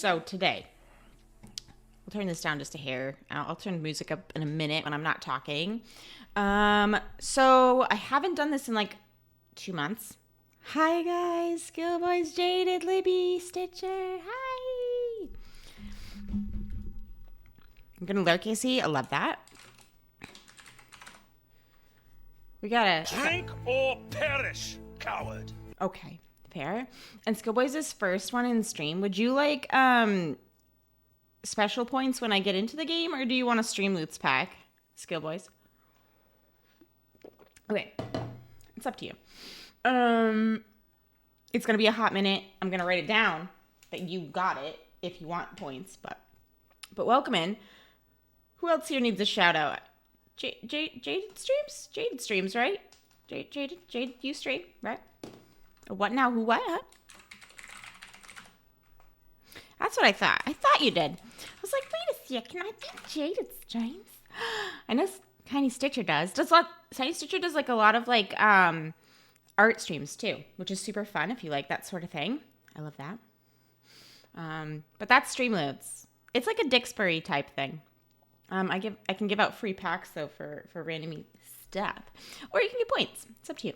So today, we'll turn this down just a hair. I'll turn the music up in a minute when I'm not talking. So I haven't done this in like 2 months. Hi guys, Skill Boys, Jaded, Libby, Stitcher. Hi. I'm gonna lurk, Casey. I love that. We gotta drink or perish, coward. Okay, fair. And Skill Boys' first one in stream. Would you like special points when I get into the game, or do you want a stream loots pack, Skill Boys? Okay, it's up to you. It's gonna be a hot minute. I'm gonna write it down that you got it if you want points, but welcome in. Who else here needs a shout out? Jaded streams? Jaded streams, right? Jaded, you stream, right? What now? Who, what? Huh? That's what I thought. I thought you did. I was like, wait a second. I think Jaded streams. I know Tiny Stitcher does. Tiny Stitcher does like a lot of like art streams too, which is super fun if you like that sort of thing. I love that. But that's Streamloads. It's like a Dixbury type thing. I can give out free packs though for random stuff, or you can get points. It's up to you.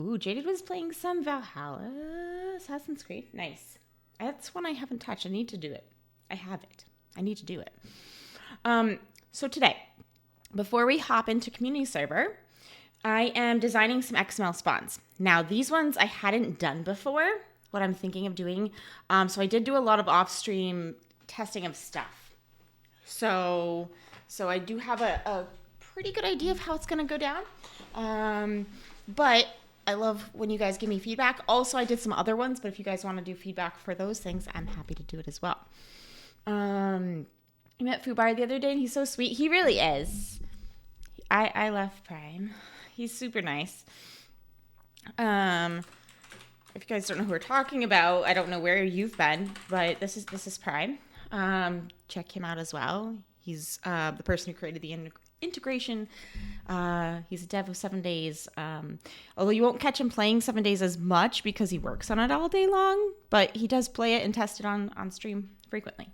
Ooh, Jaded was playing some Valhalla, Assassin's Creed. Nice. That's one I haven't touched. I need to do it. I have it. I need to do it. So today, before we hop into community server, I am designing some XML spawns. Now, these ones I hadn't done before, what I'm thinking of doing. So I did do a lot of off-stream testing of stuff. So I do have a pretty good idea of how it's going to go down. But I love when you guys give me feedback. Also, I did some other ones, but if you guys want to do feedback for those things, I'm happy to do it as well. I met Fubar the other day, and he's so sweet. He really is. I love Prime. He's super nice. If you guys don't know who we're talking about, I don't know where you've been, but this is Prime. Check him out as well. He's the person who created the integration. He's a dev of 7 days. Although you won't catch him playing 7 days as much because he works on it all day long, but he does play it and test it on stream frequently.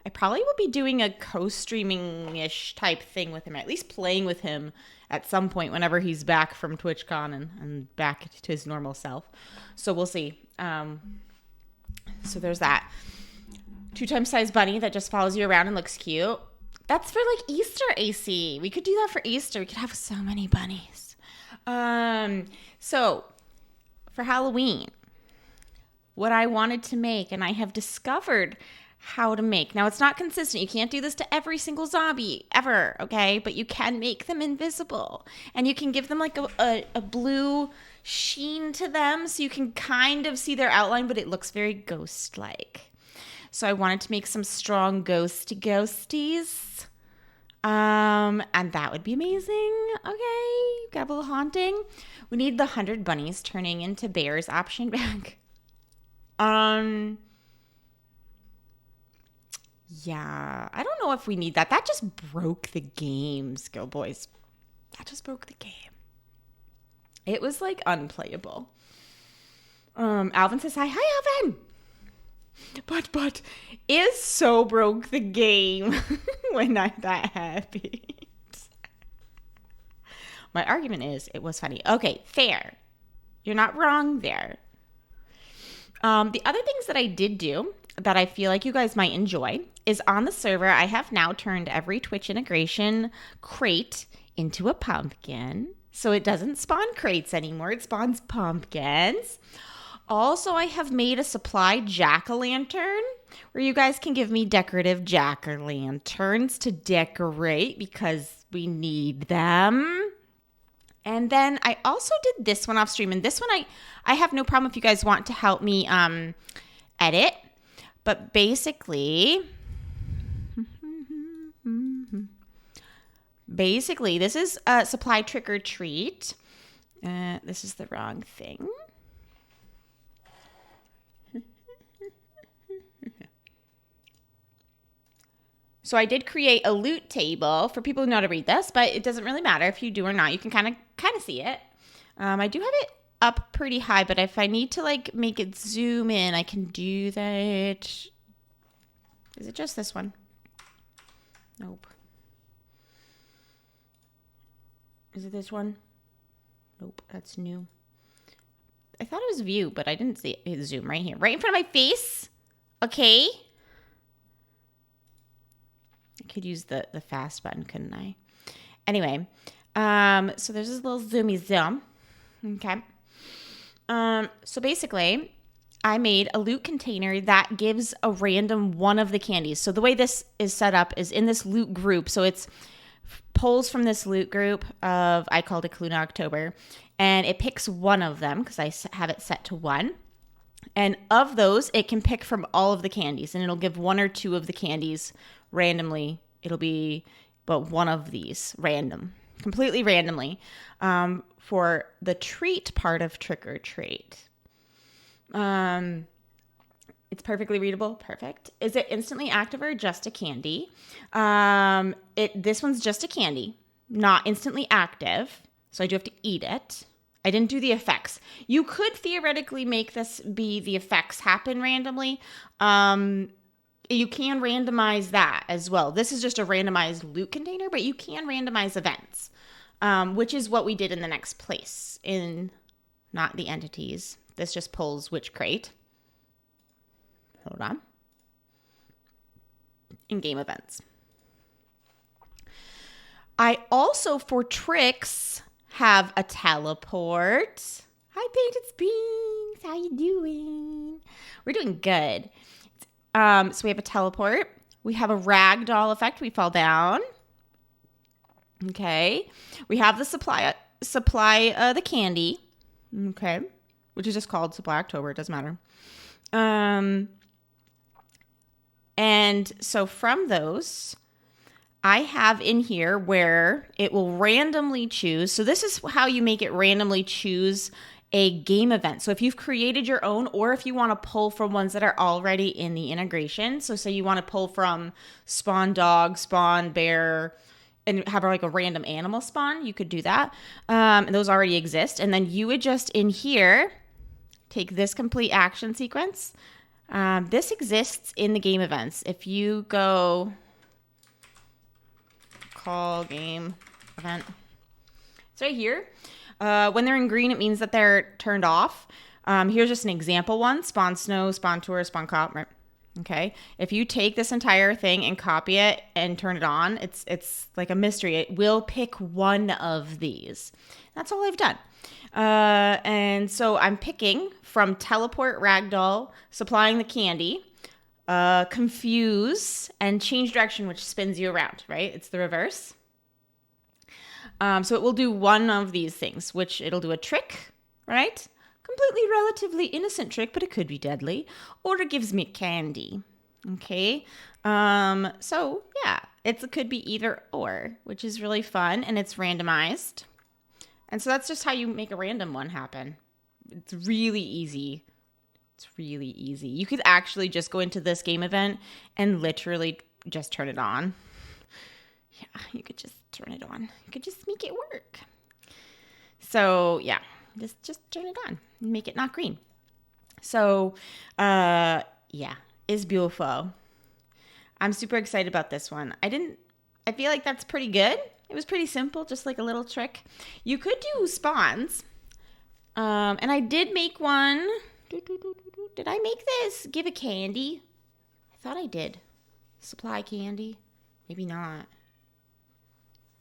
I probably will be doing a co-streaming-ish type thing with him, at least playing with him at some point whenever he's back from TwitchCon and back to his normal self. So we'll see. So there's that. 2x size bunny that just follows you around and looks cute. That's for like Easter, AC. We could do that for Easter. We could have so many bunnies. So for Halloween, what I wanted to make, and I have discovered how to make. Now, it's not consistent. You can't do this to every single zombie ever, okay? But you can make them invisible. And you can give them like a blue sheen to them so you can kind of see their outline, but it looks very ghost-like. So I wanted to make some strong ghosties. And that would be amazing. Okay, got a little haunting. We need the 100 bunnies turning into bears option back. Yeah, I don't know if we need that. That just broke the game, Skill Boys. That just broke the game. It was like unplayable. Alvin says hi. Hi, Alvin. But it so broke the game when that happened. My argument is it was funny. Okay, fair. You're not wrong there. The other things that I did do that I feel like you guys might enjoy is on the server, I have now turned every Twitch integration crate into a pumpkin. So it doesn't spawn crates anymore. It spawns pumpkins. Also, I have made a supply jack-o'-lantern where you guys can give me decorative jack-o'-lanterns to decorate because we need them. And then I also did this one off stream. And this one, I have no problem if you guys want to help me edit. But basically, this is a supply trick or treat. This is the wrong thing. So I did create a loot table for people who know how to read this, but it doesn't really matter if you do or not. You can kind of see it. I do have it up pretty high, but if I need to like make it zoom in, I can do that. Is it just this one? Nope. Is it this one? Nope, that's new. I thought it was view, but I didn't see it. Zoom right here, right in front of my face. Okay. I could use the fast button, couldn't I? Anyway, so there's this little zoomy zoom. Okay. So basically, I made a loot container that gives a random one of the candies. So the way this is set up is in this loot group. So it's pulls from this loot group of, I called it Kaluna October, and it picks one of them because I have it set to 1. And of those, it can pick from all of the candies, and it'll give 1 or 2 of the candies randomly. It'll be but one of these random, completely randomly, for the treat part of Trick or Treat. It's perfectly readable. Perfect. Is it instantly active or just a candy? This one's just a candy, not instantly active. So I do have to eat it. I didn't do the effects. You could theoretically make this be the effects happen randomly. You can randomize that as well. This is just a randomized loot container, but you can randomize events, which is what we did in the next place in not the entities. This just pulls which crate. Hold on. In-game events. I also, for tricks, have a teleport. Hi, Painted Beans. How you doing? We're doing good. So we have a teleport. We have a ragdoll effect. We fall down. Okay. We have the supply the candy. Okay. Which is just called Supply October. It doesn't matter. And so from those, I have in here where it will randomly choose. So this is how you make it randomly choose a game event. So if you've created your own, or if you want to pull from ones that are already in the integration. So say you want to pull from spawn dog, spawn bear, and have like a random animal spawn, you could do that. And those already exist. And then you would just in here, take this complete action sequence. This exists in the game events. If you go call game event, it's right here. When they're in green, it means that they're turned off. Here's just an example one: spawn snow, spawn tour, spawn cop. Right? Okay. If you take this entire thing and copy it and turn it on, it's like a mystery. It will pick one of these. That's all I've done. And so I'm picking from teleport, ragdoll, supplying the candy, confuse, and change direction, which spins you around, right? It's the reverse. So it will do one of these things, which it'll do a trick, right? Completely relatively innocent trick, but it could be deadly. Or it gives me candy. Okay. So yeah, it could be either or, which is really fun, and it's randomized. And so that's just how you make a random one happen. It's really easy. It's really easy. You could actually just go into this game event and literally just turn it on. Yeah, you could just turn it on. You could just make it work. So yeah, just turn it on and make it not green. So yeah, it's beautiful. I'm super excited about this one. I feel like that's pretty good. It was pretty simple, just like a little trick. You could do spawns. And I did make one. Did I make this? Give a candy? I thought I did. Supply candy? Maybe not.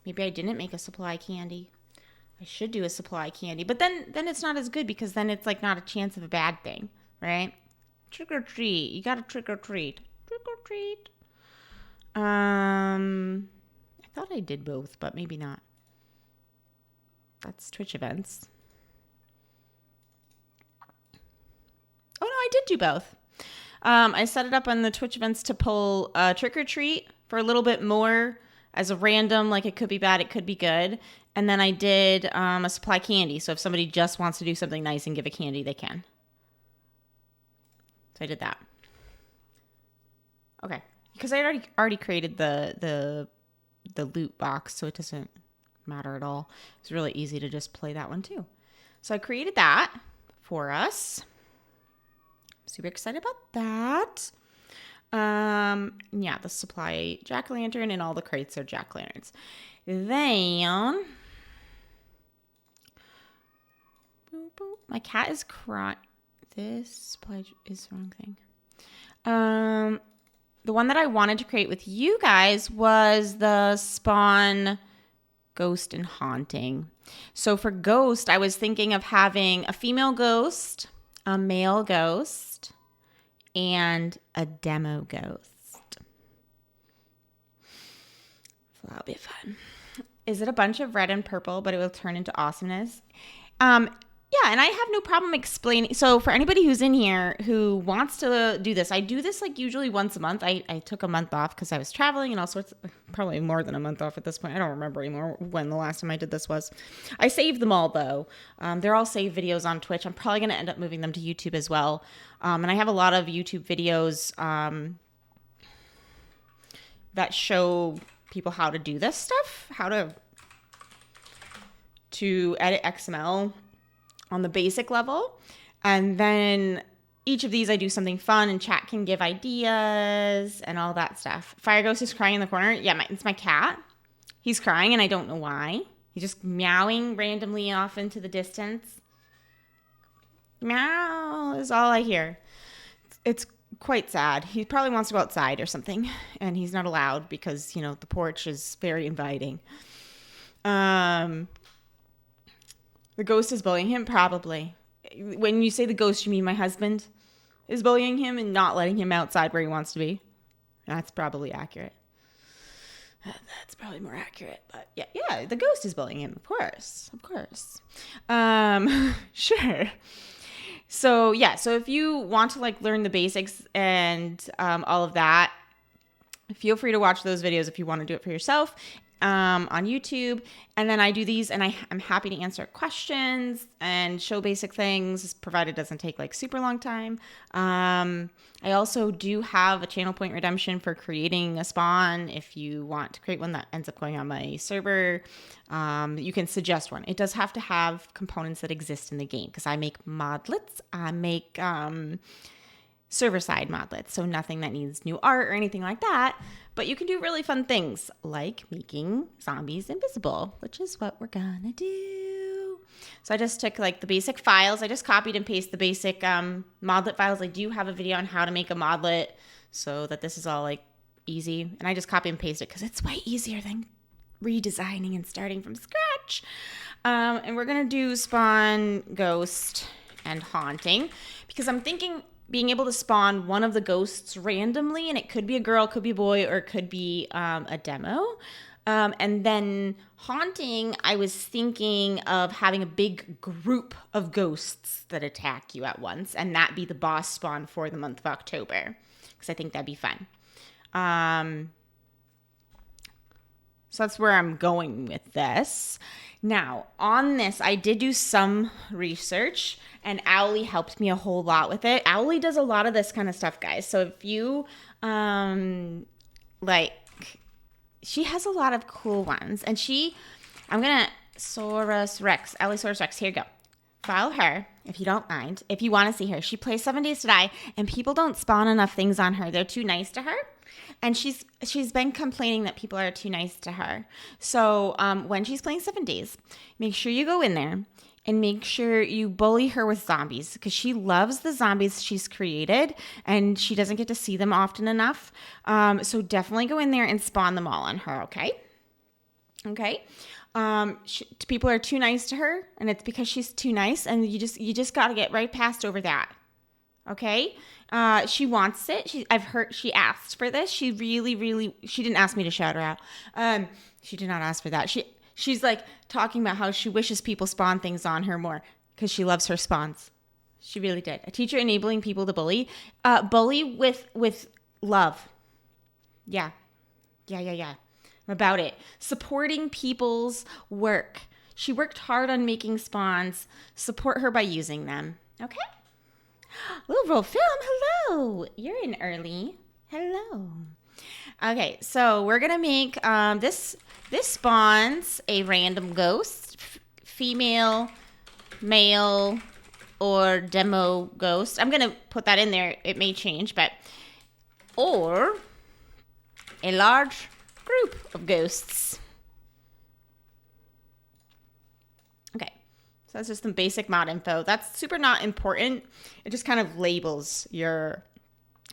Maybe I didn't make a supply candy. I should do a supply candy. But then it's not as good, because then it's like not a chance of a bad thing, right? Trick or treat. You gotta trick or treat. Trick or treat. I thought I did both, but maybe not. That's Twitch events. Oh no, I did do both. I set it up on the Twitch events to pull trick or treat for a little bit more as a random, like it could be bad, it could be good. And then I did a supply candy. So if somebody just wants to do something nice and give a candy, they can. So I did that. Okay, because I already created the loot box, so it doesn't matter at all. It's really easy to just play that one too. So I created that for us. Super excited about that. Yeah, the supply jack-o'-lantern and all the crates are jack-o'-lanterns. Then, my cat is crying. This supply is the wrong thing. The one that I wanted to create with you guys was the Spawn Ghost and Haunting. So for Ghost, I was thinking of having a female ghost, a male ghost, and a demo ghost. So that'll be fun. Is it a bunch of red and purple, but it will turn into awesomeness? Yeah, and I have no problem explaining. So for anybody who's in here who wants to do this, I do this like usually once a month. I took a month off because I was traveling and all sorts of, probably more than a month off at this point. I don't remember anymore when the last time I did this was. I saved them all though. They're all saved videos on Twitch. I'm probably going to end up moving them to YouTube as well. And I have a lot of YouTube videos that show people how to do this stuff, how to edit XML on the basic level. And then each of these I do something fun and chat can give ideas and all that stuff. Fire Ghost is crying in the corner. Yeah, it's my cat. He's crying and I don't know why. He's just meowing randomly off into the distance. Meow is all I hear. It's quite sad. He probably wants to go outside or something and he's not allowed because, the porch is very inviting. The ghost is bullying him? Probably. When you say the ghost, you mean my husband is bullying him and not letting him outside where he wants to be? That's probably accurate. That's probably more accurate. But yeah, the ghost is bullying him. Of course. Sure. So if you want to learn the basics and all of that, feel free to watch those videos if you want to do it for yourself. On YouTube, and then I do these and I'm happy to answer questions and show basic things provided it doesn't take super long time. I also do have a channel point redemption for creating a spawn. If you want to create one that ends up going on my server, you can suggest one. It does have to have components that exist in the game because I make modlets. I make server-side modlets, so nothing that needs new art or anything like that. But you can do really fun things like making zombies invisible, which is what we're gonna do. So I just took the basic files. I just copied and pasted the basic modlet files. I do have a video on how to make a modlet so that this is all easy. And I just copy and paste it because it's way easier than redesigning and starting from scratch. And we're gonna do Spawn, Ghost, and Haunting because I'm thinking being able to spawn one of the ghosts randomly, and it could be a girl, could be a boy, or it could be a demo. And then Haunting, I was thinking of having a big group of ghosts that attack you at once, and that be the boss spawn for the month of October, because I think that'd be fun. So that's where I'm going with this. Now, on this, I did do some research, and Owly helped me a whole lot with it. Owly does a lot of this kind of stuff, guys. So if you, she has a lot of cool ones. And I'm going to, Saurus Rex, Allosaurus Rex, here you go. Follow her, if you don't mind, if you want to see her. She plays 7 Days to Die, and people don't spawn enough things on her. They're too nice to her. And she's been complaining that people are too nice to her. So when she's playing 7 Days, make sure you go in there and make sure you bully her with zombies because she loves the zombies she's created and she doesn't get to see them often enough. So definitely go in there and spawn them all on her, okay? Okay. People are too nice to her, and it's because she's too nice, and you just got to get right past over that. Okay? She wants it. I've heard she asked for this. She didn't ask me to shout her out. She did not ask for that. She's talking about how she wishes people spawn things on her more because she loves her spawns. She really did. A teacher enabling people to bully. Bully with love. Yeah. I'm about it. Supporting people's work. She worked hard on making spawns. Support her by using them. Okay? Little Roll Film, hello. You're in early. Hello. Okay, so we're going to make this spawns a random ghost, female male or demo ghost. I'm going to put that in there. It may change, but or a large group of ghosts. Okay, so that's just some basic mod info. That's super not important. It just kind of labels your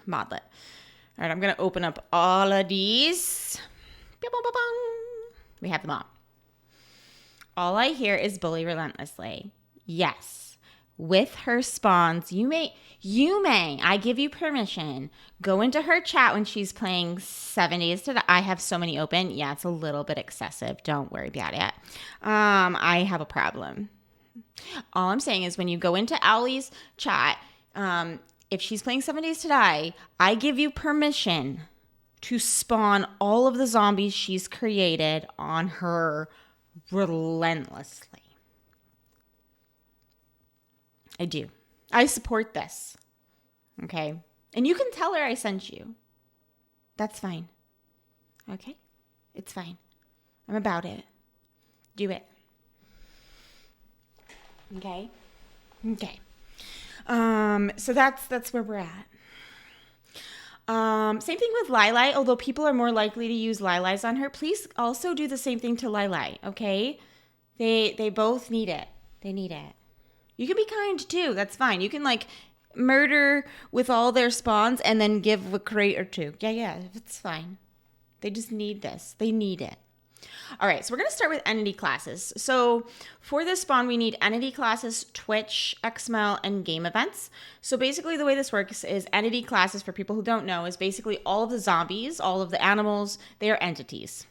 modlet. All right, I'm going to open up all of these. We have them all. All I hear is bully relentlessly. Yes. With her spawns, you may, I give you permission, go into her chat when she's playing 7 Days to Die. I have so many open. Yeah, it's a little bit excessive. Don't worry about it. I have a problem. All I'm saying is when you go into Owlie's chat, if she's playing 7 Days to Die, I give you permission to spawn all of the zombies she's created on her relentlessly. I do. I support this. Okay? And you can tell her I sent you. That's fine. Okay? It's fine. I'm about it. Do it. Okay? Okay. So that's where we're at. Same thing with Lili. Although people are more likely to use Lili's on her, please also do the same thing to Lili, okay? They both need it. They need it. You can be kind too. That's fine. You can like murder with all their spawns and then give a crate or two. Yeah, it's fine. They just need this. They need it. All right, so we're going to start with entity classes. So for this spawn, we need entity classes, Twitch, XML, and game events. So basically the way this works is entity classes, for people who don't know, is basically all of the zombies, all of the animals, they are entities.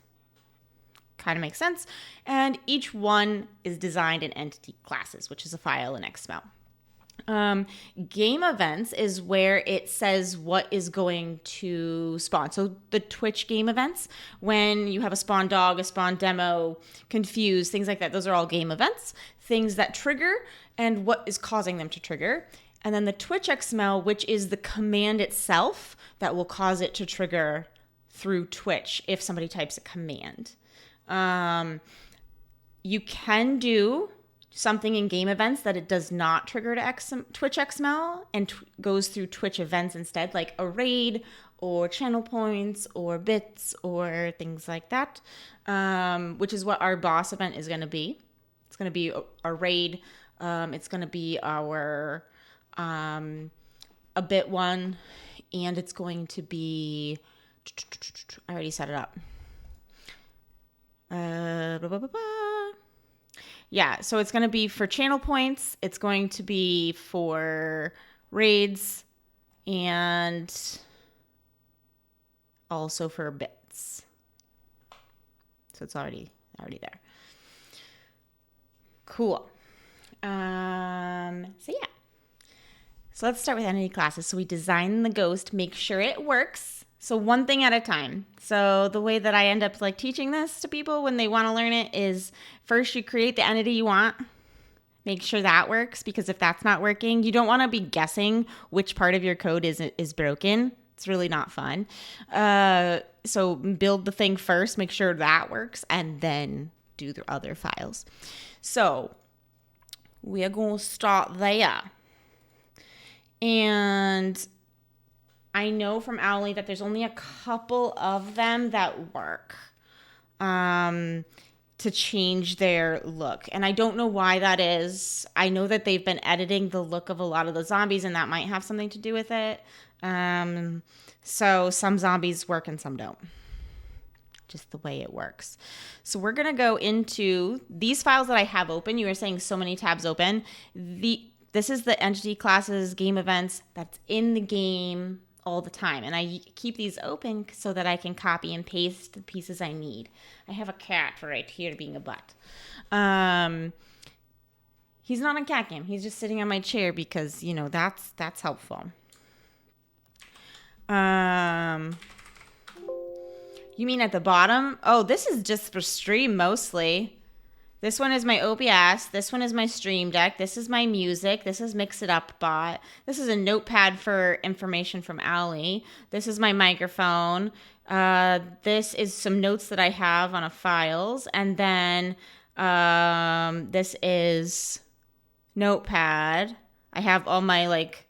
Kind of makes sense. And each one is designed in entity classes, which is a file in XML. Game events is where it says what is going to spawn. So the Twitch game events, when you have a spawn dog, a spawn demo, confused, things like that, those are all game events, things that trigger and what is causing them to trigger. And then the Twitch XML, which is the command itself that will cause it to trigger through Twitch if somebody types a command. You can do something in game events that it does not trigger to Twitch XML and goes through Twitch events instead, like a raid or channel points or bits or things like that, which is what our boss event is going to be. It's going to be a raid. It's going to be our a bit one, and it's going to be, I already set it up. Yeah, so it's going to be for channel points, it's going to be for raids, and also for bits. So it's already there. Cool. So yeah. So let's start with entity classes. So we design the ghost, make sure it works. So one thing at a time. So the way that I end up like teaching this to people when they want to learn it is first you create the entity you want. Make sure that works, because if that's not working, you don't want to be guessing which part of your code is broken. It's really not fun. So build the thing first, make sure that works, and then do the other files. So we are going to start there. And I know from Owlie that there's only a couple of them that work to change their look. And I don't know why that is. I know that they've been editing the look of a lot of the zombies, and that might have something to do with it. So some zombies work and some don't. Just the way it works. So we're going to go into these files that I have open. You were saying so many tabs open. This is the entity classes, game events that's in the game all the time. And I keep these open so that I can copy and paste the pieces I need. I have a cat right here being a butt. He's not a cat game. He's just sitting on my chair because, you know, that's helpful. You mean at the bottom? Oh, this is just for stream mostly. This one is my OBS. This one is my Stream Deck. This is my music. This is Mix It Up Bot. This is a notepad for information from Owlie. This is my microphone. This is some notes that I have on a files. And then this is notepad. I have all my like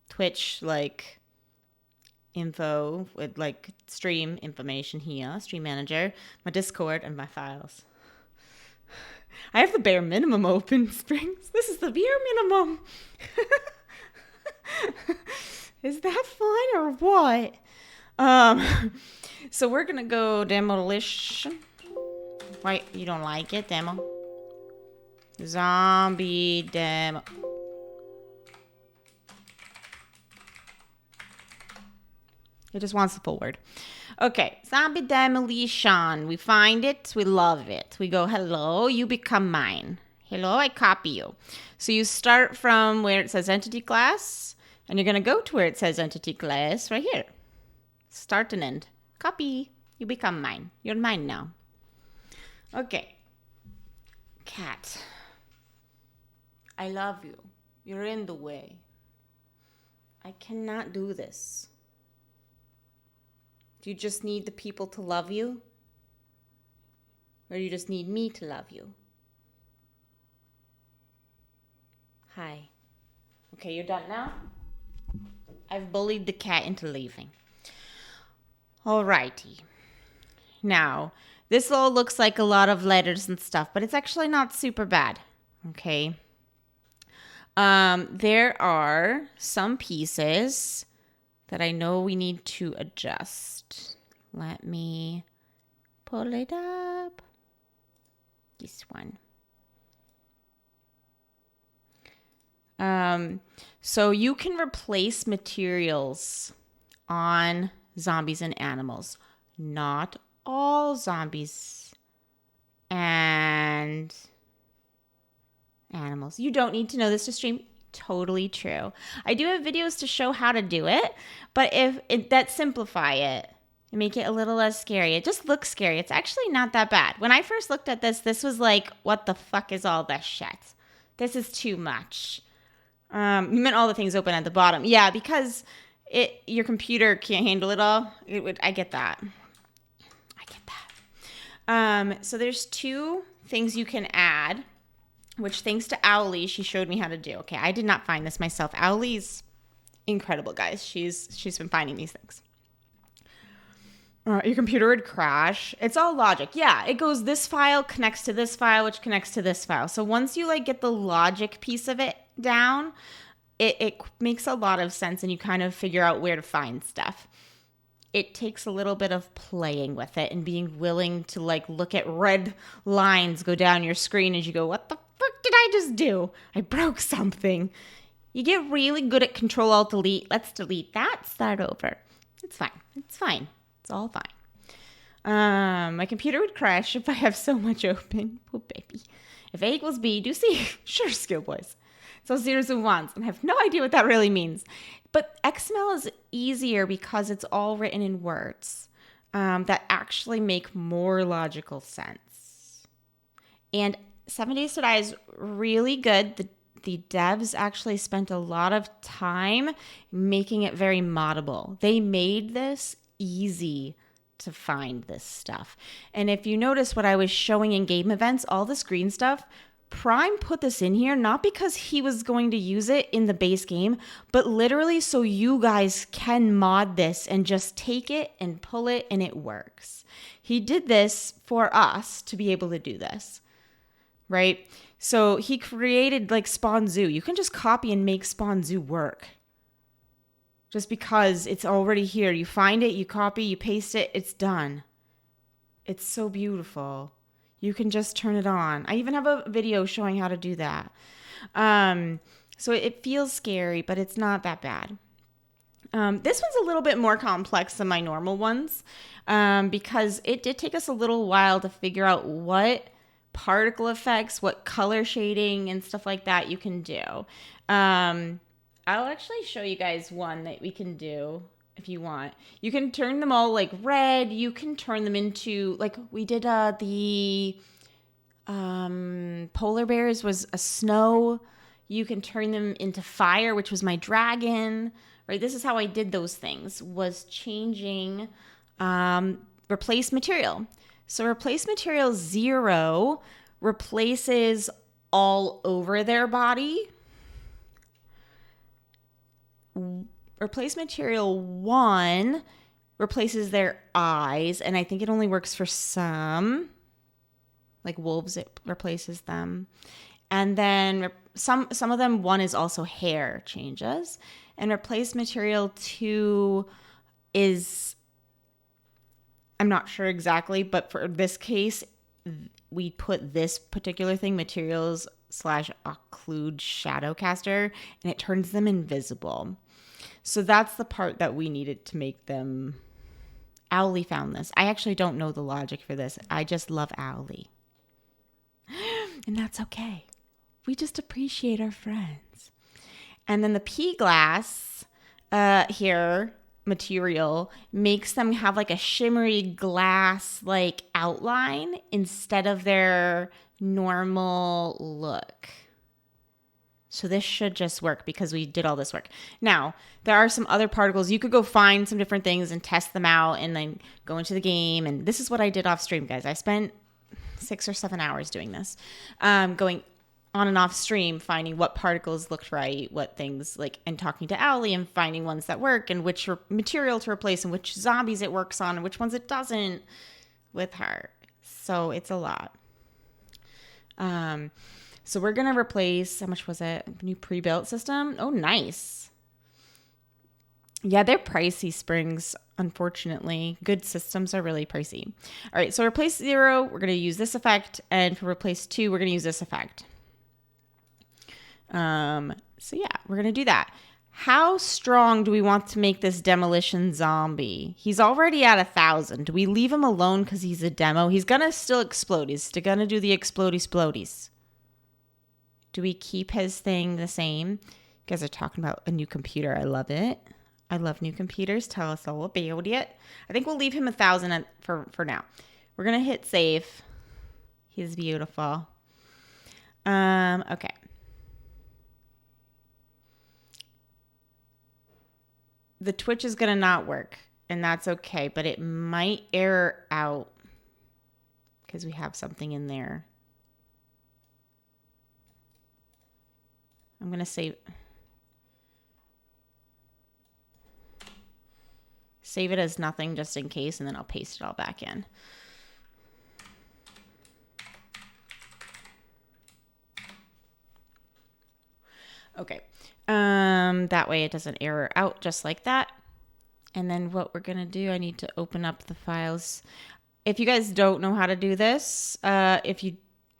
Twitch like info with like stream information here, stream manager, my Discord, and my files. I have the bare minimum open, Springs. This is the bare minimum. Is that fun or what? So we're gonna go demolition. Wait, you don't like it? Demo. Zombie demo. It just wants the full word. Okay, zombie demolition. We find it, we love it. We go, hello, you become mine. Hello, I copy you. So you start from where it says entity class, and you're gonna go to where it says entity class right here. Start and end. Copy. You become mine. You're mine now. Okay. Cat. I love you. You're in the way. I cannot do this. Do you just need the people to love you? Or you just need me to love you? Hi. Okay, you're done now? I've bullied the cat into leaving. Alrighty. Now, this all looks like a lot of letters and stuff, but it's actually not super bad. Okay. There are some pieces that I know we need to adjust. Let me pull it up. This one. So you can replace materials on zombies and animals. Not all zombies and animals. You don't need to know this to stream. Totally true. I do have videos to show how to do it, but that simplify it and make it a little less scary. It just looks scary. It's actually not that bad. When I first looked at this was like, what the fuck is all this shit? This is too much. You meant all the things open at the bottom. Yeah, because your computer can't handle it all. I get that. So there's two things you can add, which thanks to Owlie, she showed me how to do. Okay, I did not find this myself. Owlie's incredible, guys. She's been finding these things. Your computer would crash. It's all logic. Yeah, it goes this file connects to this file, which connects to this file. So once you like get the logic piece of it down, it makes a lot of sense and you kind of figure out where to find stuff. It takes a little bit of playing with it and being willing to like look at red lines go down your screen as you go, what the fuck did I just do? I broke something. You get really good at Control-Alt-Delete. Let's delete that. Start over. It's fine. It's fine. It's all fine. My computer would crash if I have so much open. Oh, baby. If A equals B, do C. Sure, skill boys. So zeros and ones. And I have no idea what that really means. But XML is easier because it's all written in words that actually make more logical sense. And 7 Days to Die is really good. The devs actually spent a lot of time making it very moddable. They made this easy to find this stuff. And if you notice what I was showing in game events, all this green stuff, Prime put this in here not because he was going to use it in the base game, but literally so you guys can mod this and just take it and pull it and it works. He did this for us to be able to do this, right? So he created like Spawn Zoo. You can just copy and make Spawn Zoo work. Just because it's already here. You find it, you copy, you paste it, it's done. It's so beautiful. You can just turn it on. I even have a video showing how to do that. So it feels scary, but it's not that bad. This one's a little bit more complex than my normal ones because it did take us a little while to figure out what particle effects, what color shading and stuff like that you can do. I'll actually show you guys one that we can do if you want. You can turn them all like red. You can turn them into like we did the polar bears was a snow. You can turn them into fire, which was my dragon, right? This is how I did those things, was changing replace material. So replace material 0 replaces all over their body. Replace material 1 replaces their eyes, and I think it only works for some. Like wolves, it replaces them. And then some of them, 1 is also hair changes. And replace material 2 is, I'm not sure exactly, but for this case, we put this particular thing, materials / occlude shadowcaster, and it turns them invisible. So that's the part that we needed to make them. Owly found this. I actually don't know the logic for this. I just love Owly. And that's okay. We just appreciate our friends. And then the pea glass here material makes them have like a shimmery glass like outline instead of their normal look. So this should just work because we did all this work. Now, there are some other particles. You could go find some different things and test them out and then go into the game. And this is what I did off stream, guys. I spent 6 or 7 hours doing this, going on and off stream, finding what particles looked right, what things like, and talking to Owly and finding ones that work and which material to replace and which zombies it works on and which ones it doesn't with her. So it's a lot. So we're going to replace, how much was it? New pre-built system. Oh, nice. Yeah, they're pricey, Springs, unfortunately. Good systems are really pricey. All right, so replace 0, we're going to use this effect. And for replace 2, we're going to use this effect. So yeah, we're going to do that. How strong do we want to make this demolition zombie? He's already at 1,000. Do we leave him alone because he's a demo? He's going to still explode. He's still going to do the explodey-splodies. Do we keep his thing the same? You guys are talking about a new computer. I love it. I love new computers. Tell us all about it. I think we'll leave him 1,000 for now. We're going to hit save. He's beautiful. Okay. The Twitch is going to not work, and that's okay, but it might error out because we have something in there. I'm going to save it as nothing just in case, and then I'll paste it all back in. Okay. That way it doesn't error out just like that. And then what we're going to do, I need to open up the files. If you guys don't know how to do this, if you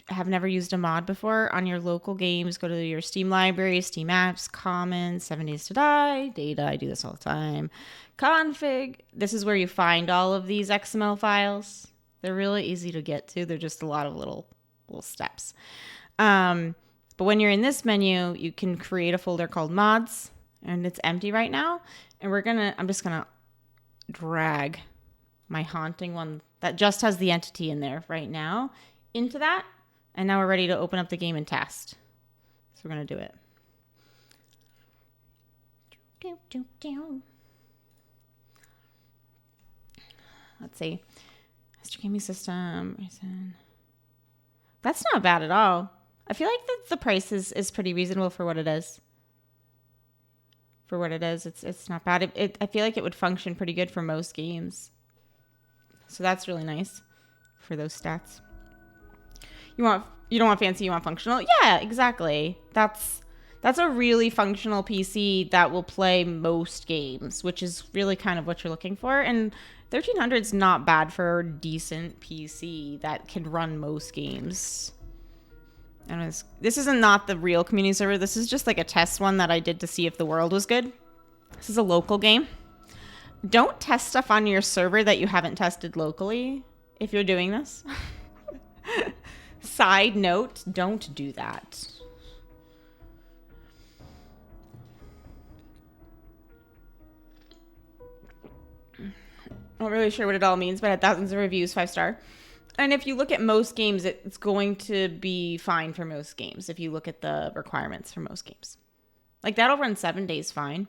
have never used a mod before, on your local games, go to your Steam library, Steam apps, commons, 7 Days to Die, data, I do this all the time, config. This is where you find all of these XML files. They're really easy to get to. They're just a lot of little steps. But when you're in this menu, you can create a folder called mods, and it's empty right now. And I'm just gonna drag my haunting one that just has the entity in there right now into that. And now we're ready to open up the game and test. So we're going to do it. Let's see. Master Gaming System. That's not bad at all. I feel like the price is pretty reasonable for what it is. For what it is, it's not bad. I feel like it would function pretty good for most games. So that's really nice for those stats. You don't want fancy, you want functional? Yeah, exactly. That's a really functional PC that will play most games, which is really kind of what you're looking for. And 1300 is not bad for a decent PC that can run most games. And this isn't not the real community server. This is just like a test one that I did to see if the world was good. This is a local game. Don't test stuff on your server that you haven't tested locally if you're doing this. Side note, don't do that. Not really sure what it all means, but had thousands of reviews, 5-star. And if you look at most games, it's going to be fine for most games if you look at the requirements for most games. Like that'll run 7 days fine.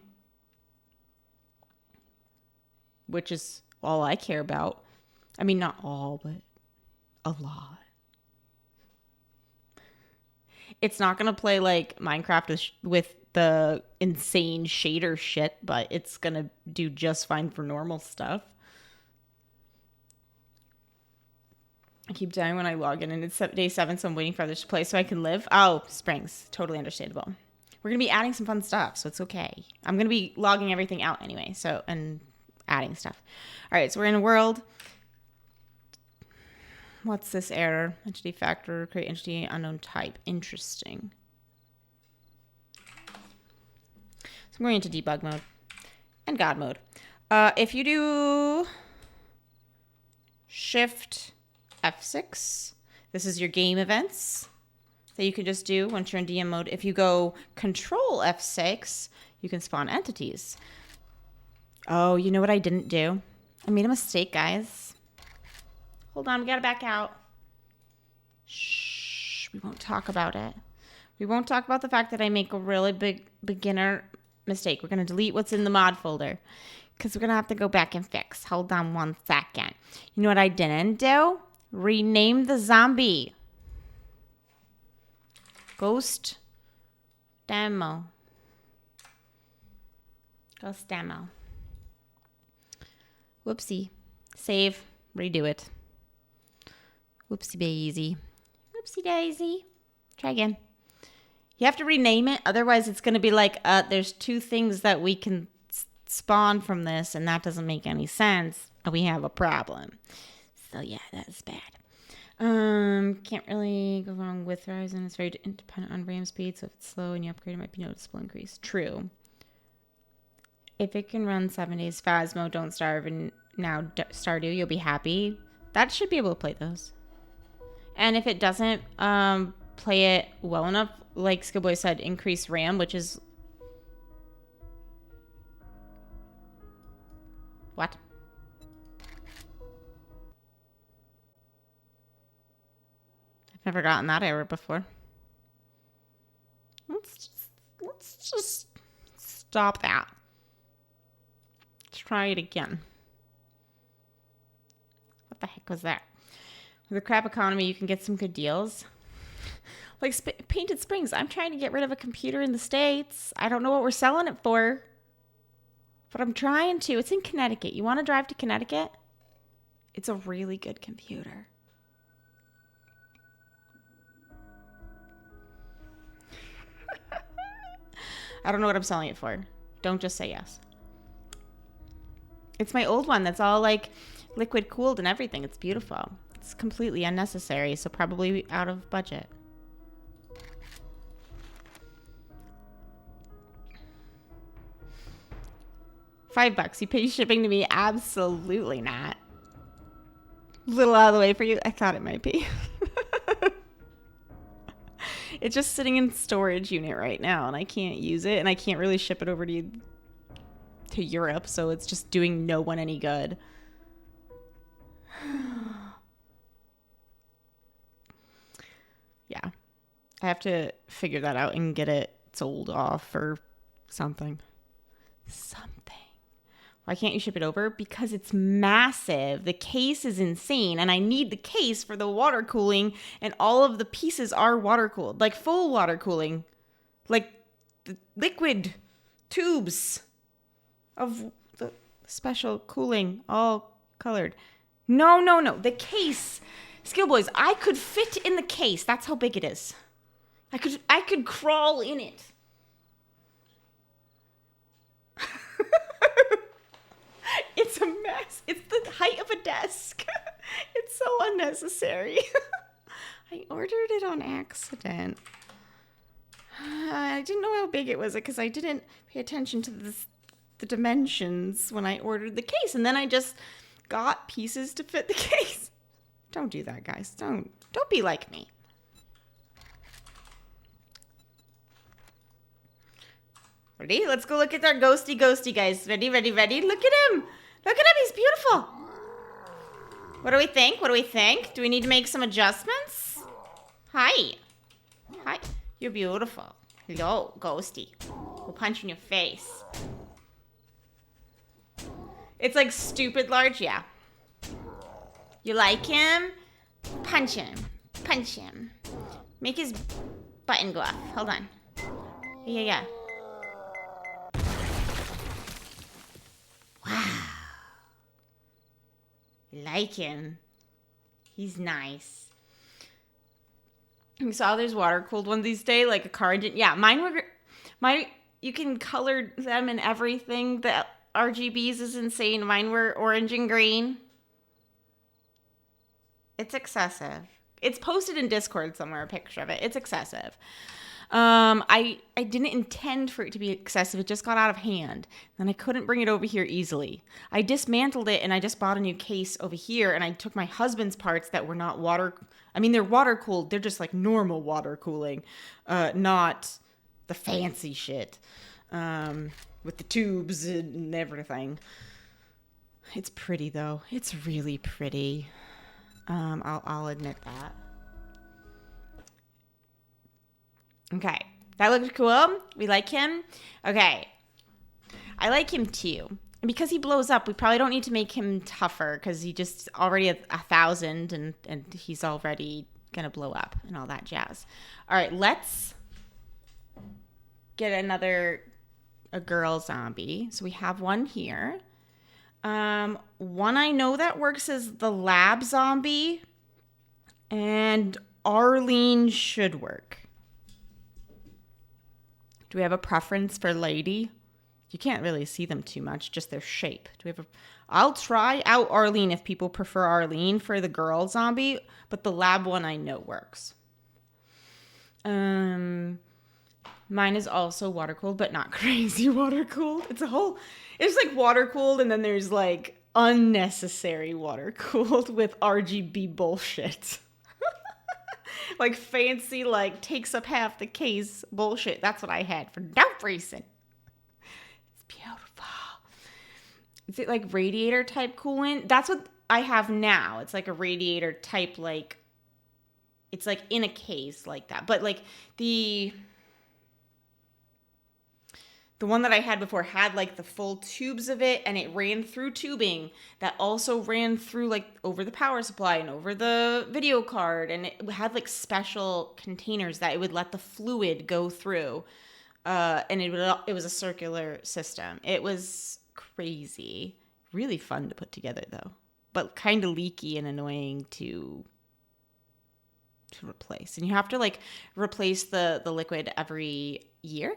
Which is all I care about. I mean, not all, but a lot. It's not going to play like Minecraft with the insane shader shit, but it's going to do just fine for normal stuff. I keep dying when I log in, and it's day 7, so I'm waiting for others to play so I can live. Oh, Springs. Totally understandable. We're going to be adding some fun stuff, so it's okay. I'm going to be logging everything out anyway, so, and adding stuff. All right, so we're in a world. What's this error? Entity factor, create entity, unknown type. Interesting. So I'm going into debug mode and God mode. If you do Shift F6, this is your game events that you can just do once you're in DM mode. If you go Control F6, you can spawn entities. Oh, you know what I didn't do? I made a mistake, guys. Hold on, we gotta back out. Shh, we won't talk about it. We won't talk about the fact that I make a really big beginner mistake. We're gonna delete what's in the mod folder because we're gonna have to go back and fix. Hold on 1 second. You know what I didn't do? Rename the zombie. Ghost Demo. Ghost Demo. Whoopsie. Save. Redo it. Whoopsie daisy. Whoopsie daisy. Try again. You have to rename it. Otherwise, it's going to be like, there's 2 things that we can spawn from this, and that doesn't make any sense. And we have a problem. So, yeah, that's bad. Can't really go wrong with Horizon. It's very dependent on RAM speed, so if it's slow and you upgrade, it might be noticeable increase. True. If it can run 7 days Phasmo, Don't Starve, and now Stardew, you'll be happy. That should be able to play those. And if it doesn't play it well enough, like Skillboy said, increase RAM, which is... What? I've never gotten that error before. Let's just stop that. Let's try it again. What the heck was that? With the crap economy, you can get some good deals. Like Painted Springs, I'm trying to get rid of a computer in the States. I don't know what we're selling it for, but I'm trying to. It's in Connecticut. You want to drive to Connecticut? It's a really good computer. I don't know what I'm selling it for. Don't just say yes. It's my old one that's all like liquid cooled and everything. It's beautiful. It's completely unnecessary, so probably out of budget. $5. You pay shipping to me? Absolutely not. Little out of the way for you. I thought it might be. It's just sitting in storage unit right now, and I can't use it, and I can't really ship it over to Europe, so it's just doing no one any good. Yeah. I have to figure that out and get it sold off or something. Why can't you ship it over? Because it's massive. The case is insane, and I need the case for the water cooling, and all of the pieces are water cooled, like full water cooling, like the liquid tubes of the special cooling, all colored. No. The case. Skillboys, I could fit in the case. That's how big it is. I could crawl in it. It's a mess. It's the height of a desk. It's so unnecessary. I ordered it on accident. I didn't know how big it was because I didn't pay attention to the dimensions when I ordered the case. And then I just got pieces to fit the case. Don't do that, guys. Don't be like me. Ready? Let's go look at our ghosty, guys. Ready? Look at him. He's beautiful. What do we think? Do we need to make some adjustments? Hi. You're beautiful. Hello, ghosty. We'll punch you in your face. It's like stupid large, yeah. You like him? Punch him. Make his button go off. Hold on. Yeah. Wow. I like him. He's nice. You saw there's water-cooled ones these days, like a car engine. Yeah, you can color them and everything. The RGBs is insane. Mine were orange and green. It's excessive. It's posted in Discord somewhere, a picture of it. It's excessive. I didn't intend for it to be excessive. It just got out of hand. And I couldn't bring it over here easily. I dismantled it and I just bought a new case over here, and I took my husband's parts that were not they're water cooled. They're just like normal water cooling, not the fancy shit, with the tubes and everything. It's pretty though. It's really pretty. I'll admit that. Okay, that looks cool. We like him. Okay, I like him too. And because he blows up, we probably don't need to make him tougher because he just already at 1,000 and he's already gonna blow up and all that jazz. All right, let's get a girl zombie. So we have one here. One I know that works is the lab zombie, and Arlene should work. Do we have a preference for lady? You can't really see them too much, just their shape. I'll try out Arlene if people prefer Arlene for the girl zombie, but the lab one I know works. Mine is also water cooled, but not crazy water cooled. It's like water cooled, and then there's like unnecessary water cooled with RGB bullshit. Like fancy, like takes up half the case bullshit. That's what I had for no reason. It's beautiful. Is it like radiator type coolant? That's what I have now. It's like a radiator type, like it's like in a case like that. But like the one that I had before had like the full tubes of it, and it ran through tubing that also ran through like over the power supply and over the video card, and it had like special containers that it would let the fluid go through, and it was a circular system. It was crazy, really fun to put together though, but kind of leaky and annoying to replace. And you have to like replace the liquid every year.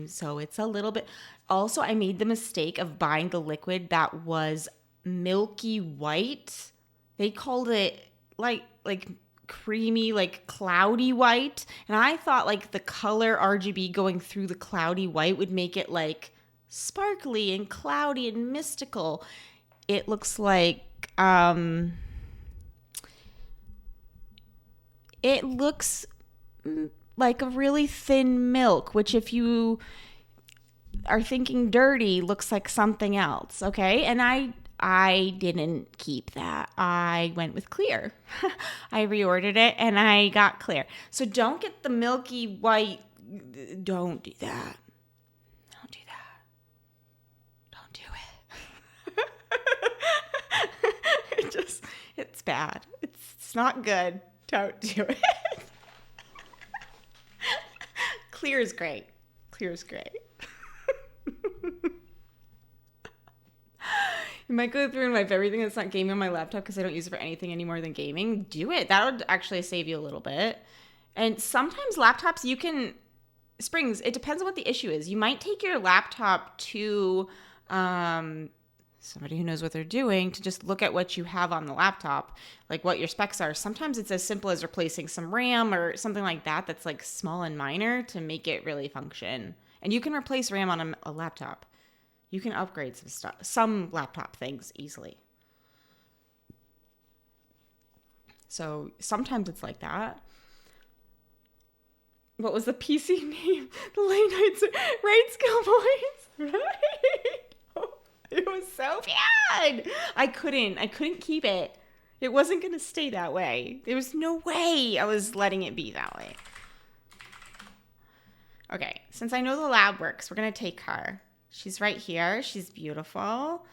So it's a little bit. Also, I made the mistake of buying the liquid that was milky white. They called it like creamy, like cloudy white. And I thought like the color RGB going through the cloudy white would make it like sparkly and cloudy and mystical. It looks like, it looks like a really thin milk, which if you are thinking dirty, looks like something else, okay? And I didn't keep that. I went with clear. I reordered it and I got clear. So don't get the milky white. Don't do that. Don't do that. Don't do it. It's bad. It's not good. Don't do it. Clear is great. Clear is great. You might go through and wipe everything that's not gaming on my laptop because I don't use it for anything any more than gaming. Do it. That would actually save you a little bit. And sometimes laptops Springs, it depends on what the issue is. You might take your laptop to somebody who knows what they're doing to just look at what you have on the laptop, like what your specs are. Sometimes it's as simple as replacing some RAM or something like that that's like small and minor to make it really function. And you can replace RAM on a laptop. You can upgrade some laptop things easily. So sometimes it's like that. What was the PC name? The Late Nights Right Skill Boys, right? It was so bad. I couldn't keep it. It wasn't going to stay that way. There was no way I was letting it be that way. Okay, since I know the lab works, we're going to take her. She's right here. She's beautiful.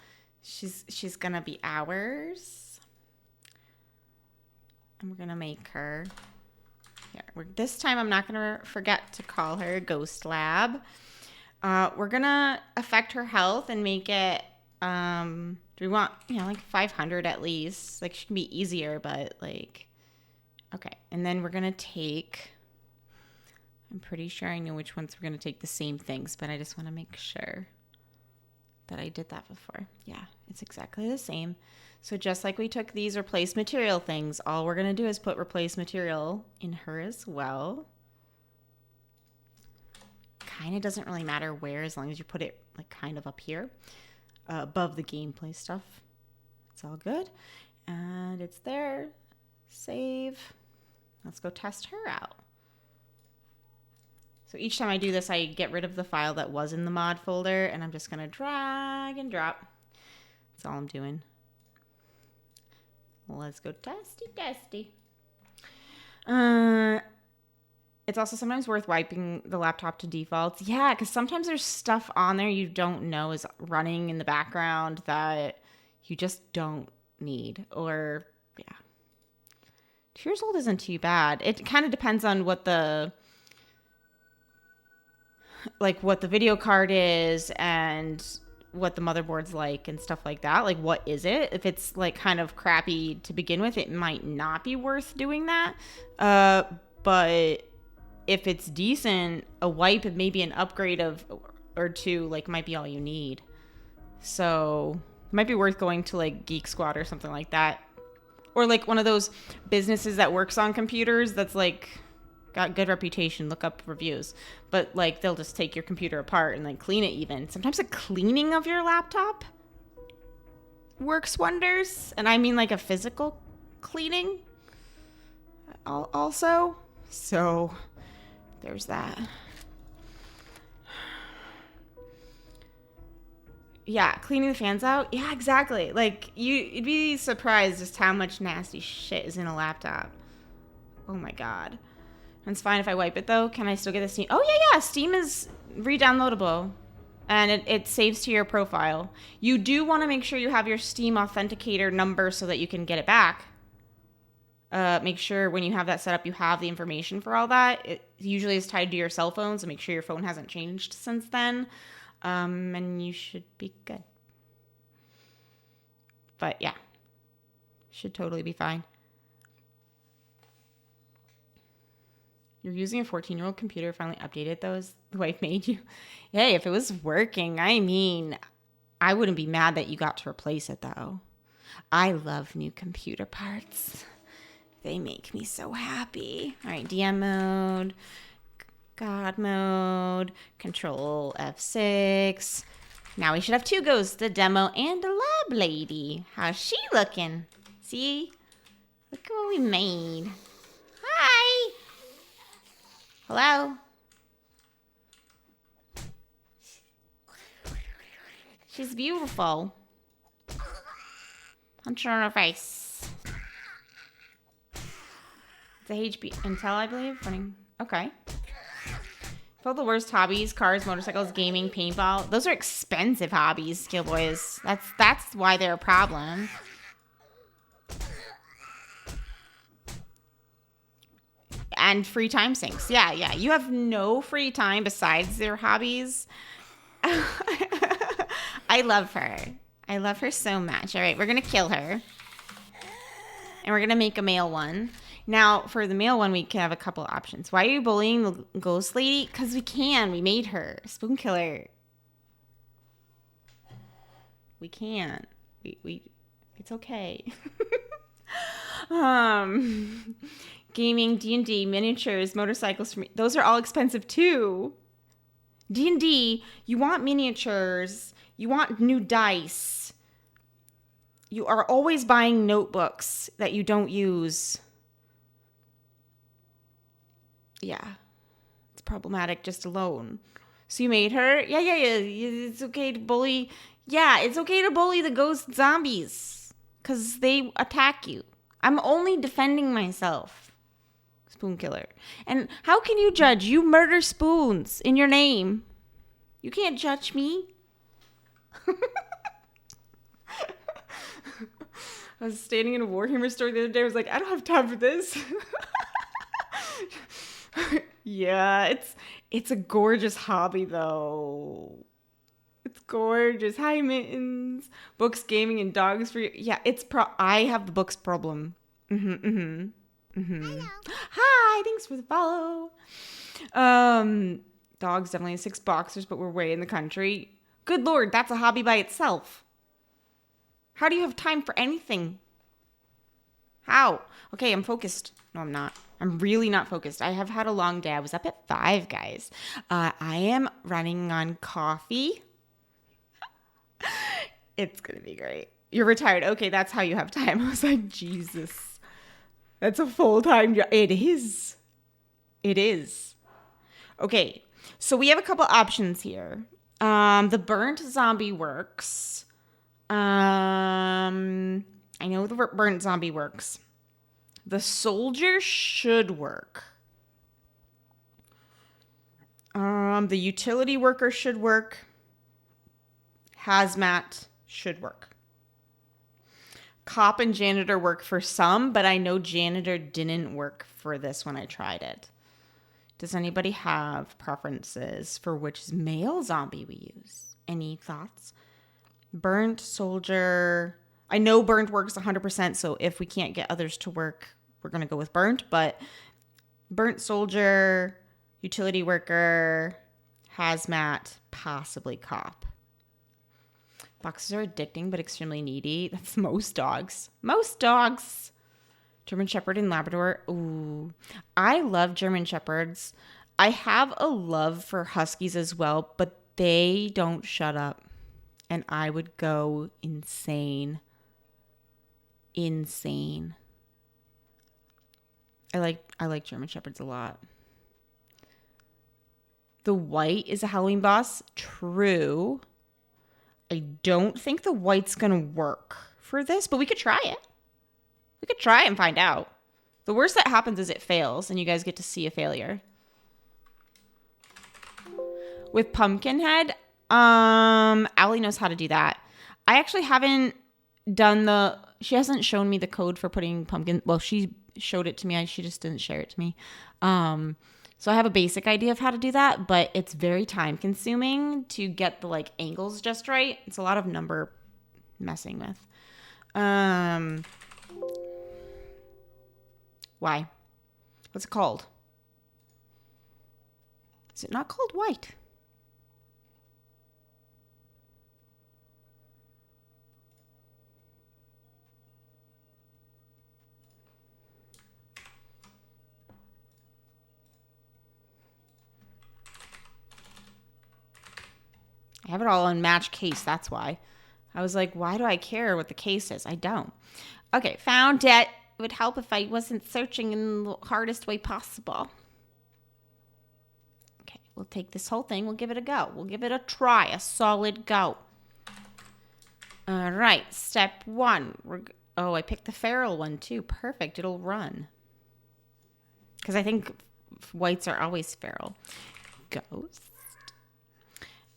She's going to be ours. And we're going to make her here. This time I'm not going to forget to call her Ghost Lab. We're going to affect her health and make it, do we want, like 500 at least? Like, she can be easier, but like, okay. And then we're going to take, I'm pretty sure I know which ones we're going to take the same things, but I just want to make sure that I did that before. Yeah, it's exactly the same. So just like we took these replace material things, all we're going to do is put replace material in her as well. Kind of doesn't really matter where, as long as you put it like kind of up here above the gameplay stuff. It's all good. And it's there. Save. Let's go test her out. So each time I do this, I get rid of the file that was in the mod folder, and I'm just going to drag and drop. That's all I'm doing. Let's go testy. It's also sometimes worth wiping the laptop to defaults. Yeah, because sometimes there's stuff on there you don't know is running in the background that you just don't need. Or, yeah. 2 years old isn't too bad. It kind of depends on what the video card is and what the motherboard's like and stuff like that. Like, what is it? If it's like kind of crappy to begin with, it might not be worth doing that. But if it's decent, a wipe and maybe an upgrade or two, like, might be all you need. So it might be worth going to like Geek Squad or something like that. Or like one of those businesses that works on computers that's like got good reputation. Look up reviews. But like they'll just take your computer apart and like clean it even. Sometimes a cleaning of your laptop works wonders. And I mean like a physical cleaning also. So there's that. Yeah, cleaning the fans out. Yeah, exactly. Like, you'd be surprised just how much nasty shit is in a laptop. Oh my god. And it's fine if I wipe it though. Can I still get the Steam? Oh yeah, Steam is re-downloadable. And it saves to your profile. You do want to make sure you have your Steam authenticator number so that you can get it back. Make sure when you have that set up, you have the information for all that. It usually is tied to your cell phone, so make sure your phone hasn't changed since then. And you should be good. But yeah, should totally be fine. You're using a 14-year-old computer, finally updated those the wife made you. Hey, if it was working, I mean, I wouldn't be mad that you got to replace it though. I love new computer parts. They make me so happy. All right, DM mode. God mode, control F6. Now we should have 2 ghosts, a demo and a lab lady. How's she looking? See? Look at what we made. Hi. Hello. She's beautiful. Punch her in her face. It's a HP Intel, I believe. Running. Okay. All the worst hobbies: cars, motorcycles, gaming, paintball. Those are expensive hobbies, Skill Boys. That's why they're a problem. And free time sinks. Yeah. You have no free time besides their hobbies. I love her. I love her so much. All right, we're going to kill her. And we're going to make a male one. Now, for the male one, we can have a couple options. Why are you bullying the ghost lady? Because we can. We made her. Spoon killer. We can. We it's okay. Gaming, D&D, miniatures, motorcycles. Those are all expensive too. D&D, you want miniatures. You want new dice. You are always buying notebooks that you don't use. Yeah, it's problematic just alone. So you made her? Yeah. It's okay to bully. Yeah, it's okay to bully the ghost zombies because they attack you. I'm only defending myself. Spoon killer. And how can you judge? You murder spoons in your name. You can't judge me. I was standing in a Warhammer store the other day. I was like, I don't have time for this. Yeah, it's a gorgeous hobby though. It's gorgeous. Hi, Mittens. Books, gaming, and dogs for you. Yeah, I have the books problem. Hello. Hi, thanks for the follow. Dogs definitely 6 boxers, but we're way in the country. Good Lord, that's a hobby by itself. How do you have time for anything? How? Okay, I'm focused. No, I'm not. I'm really not focused. I have had a long day. I was up at 5, guys. I am running on coffee. It's going to be great. You're retired. Okay, that's how you have time. I was like, Jesus. That's a full-time job. It is. It is. Okay, so we have a couple options here. The burnt zombie works. I know the burnt zombie works. The soldier should work. The utility worker should work. Hazmat should work. Cop and janitor work for some, but I know janitor didn't work for this when I tried it. Does anybody have preferences for which male zombie we use? Any thoughts? Burnt, soldier. I know burnt works 100%, so if we can't get others to work, we're going to go with burnt. But burnt, soldier, utility worker, hazmat, possibly cop. Boxes are addicting but extremely needy. That's most dogs. Most dogs. German Shepherd and Labrador. Ooh, I love German Shepherds. I have a love for Huskies as well, but they don't shut up. And I would go insane. Insane. I like German Shepherds a lot. The white is a Halloween boss. True. I don't think the white's going to work for this, but we could try it. We could try and find out. The worst that happens is it fails, and you guys get to see a failure. With Pumpkinhead, Allie knows how to do that. I actually haven't done she hasn't shown me the code for putting pumpkin. Well, she showed it to me. She just didn't share it to me. So I have a basic idea of how to do that, but it's very time consuming to get the angles just right. It's a lot of number messing with. Why? What's it called? Is it not called white? I have it all on match case. That's why. I was like, why do I care what the case is? I don't. Okay, found it. It would help if I wasn't searching in the hardest way possible. Okay, we'll take this whole thing. We'll give it a go. We'll give it a try, a solid go. All right, step 1. I picked the feral one too. Perfect. It'll run. Because I think whites are always feral. Ghost.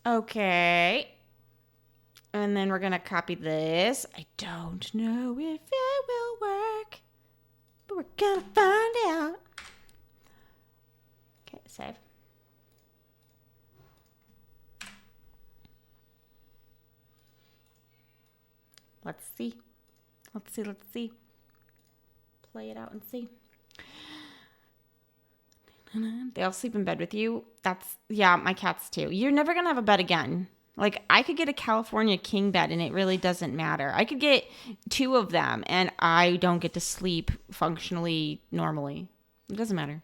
Okay. And then we're going to copy this. I don't know if it will work, but we're going to find out. Okay, save. Let's see. Let's see. Play it out and see. They all sleep in bed with you. Yeah, my cats too. You're never going to have a bed again. I could get a California king bed and it really doesn't matter. I could get 2 of them and I don't get to sleep functionally normally. It doesn't matter.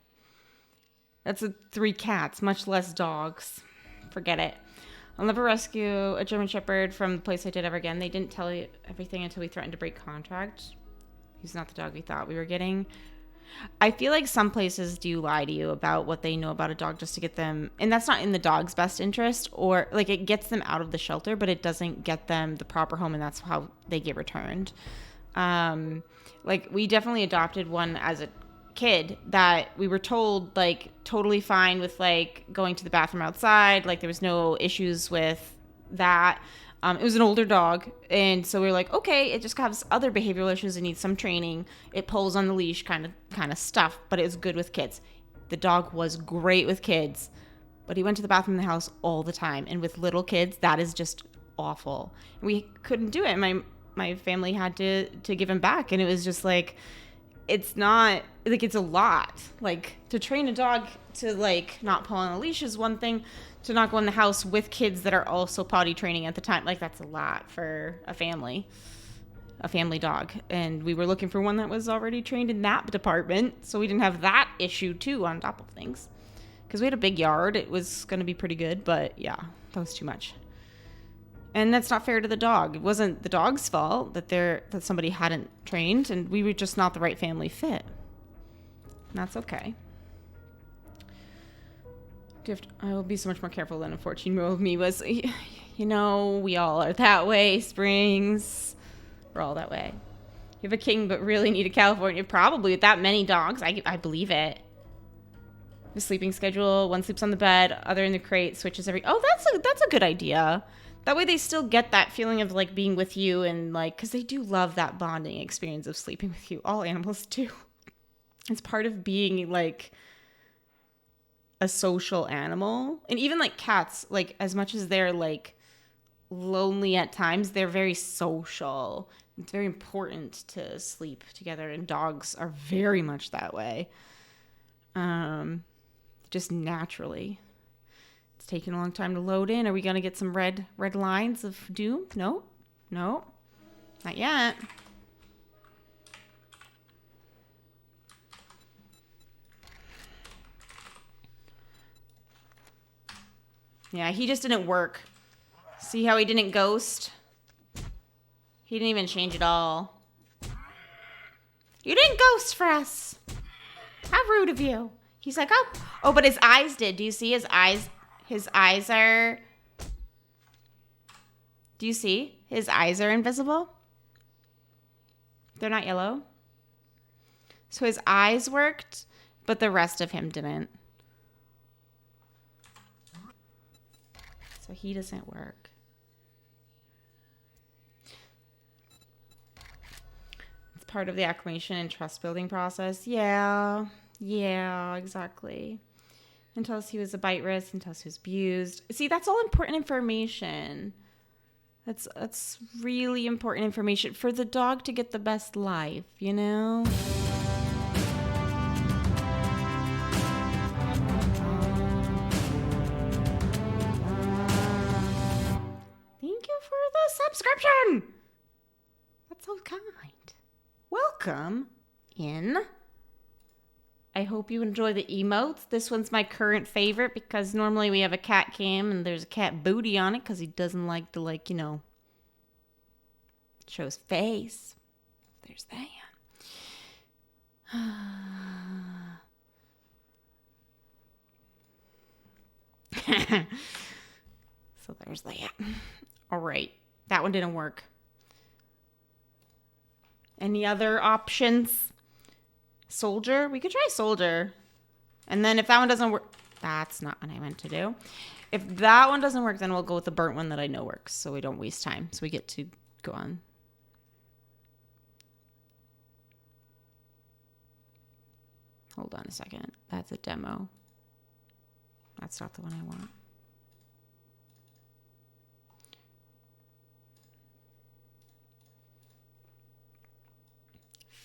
That's 3 cats, much less dogs. Forget it. I'll never rescue a German Shepherd from the place I did ever again. They didn't tell you everything until we threatened to break contract. He's not the dog we thought we were getting. I feel like some places do lie to you about what they know about a dog just to get them, and that's not in the dog's best interest, or it gets them out of the shelter, but it doesn't get them the proper home, and that's how they get returned. We definitely adopted one as a kid that we were told totally fine with going to the bathroom outside, there was no issues with that. It was an older dog, and so we were like, okay, it just has other behavioral issues. It needs some training. It pulls on the leash, kind of stuff, but it's good with kids. The dog was great with kids, but he went to the bathroom in the house all the time. And with little kids, that is just awful. We couldn't do it. My family had to give him back. And it was just like, it's not, like, it's a lot. Like, to train a dog to, like, not pull on a leash is one thing. To not go in the house with kids that are also potty training at the time, like, that's a lot for a family dog. And we were looking for one that was already trained in that department, so we didn't have that issue too on top of things. Because we had a big yard, it was going to be pretty good, but yeah, that was too much. And that's not fair to the dog. It wasn't the dog's fault that somebody hadn't trained, and we were just not the right family fit. And that's okay. I will be so much more careful than a 14-year-old me was. You know, we all are that way, Springs. We're all that way. You have a king, but really need a California. Probably with that many dogs, I believe it. The sleeping schedule: one sleeps on the bed, other in the crate, switches every. Oh, that's a good idea. That way they still get that feeling of like being with you, and like, because they do love that bonding experience of sleeping with you. All animals do. It's part of being like a social animal. And even like cats, like as much as they're like lonely at times, they're very social. It's very important to sleep together, and dogs are very much that way. Just naturally. It's taking a long time to load in. Are we going to get some red lines of doom? No, not yet. Yeah, he just didn't work. See how he didn't ghost? He didn't even change at all. You didn't ghost for us. How rude of you. He's like, oh, but his eyes did. Do you see his eyes? His eyes are... Do you see? His eyes are invisible. They're not yellow. So his eyes worked, but the rest of him didn't. So he doesn't work. It's part of the acclimation and trust building process. Yeah, exactly. Until he was a bite risk, until he was abused. See, that's all important information. That's really important information for the dog to get the best life, you know? Thank you for the subscription. That's so kind. Welcome in. I hope you enjoy the emotes. This one's my current favorite because normally we have a cat cam and there's a cat booty on it because he doesn't like to, like, you know, show his face. There's that. So there's that. All right. That one didn't work. Any other options? Soldier? We could try soldier. And then if that one doesn't work, that's not what I meant to do. If that one doesn't work, then we'll go with the burnt one that I know works, so we don't waste time. So we get to go on. Hold on a second. That's a demo. That's not the one I want.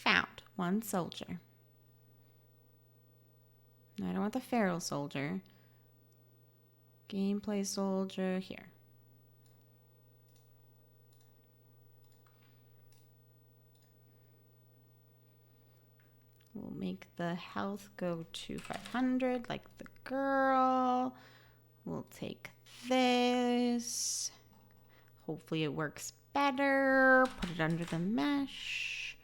Found one soldier. No, I don't want the feral soldier. Gameplay soldier here. We'll make the health go to 500 like the girl. We'll take this. Hopefully it works better. Put it under the mesh.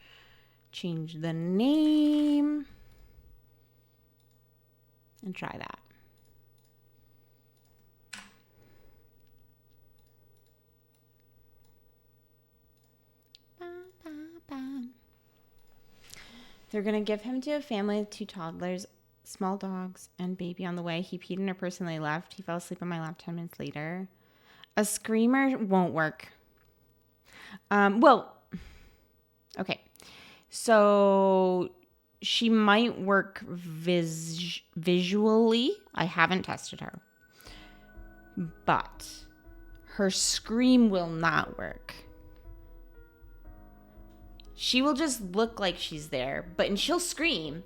Change the name. And try that. They're going to give him to a family of 2 toddlers, small dogs, and baby on the way. He peed in her purse and they left. He fell asleep on my lap 10 minutes later. A screamer won't work. Well, okay. So she might work visually. I haven't tested her. But her scream will not work. She will just look like she's there, and she'll scream,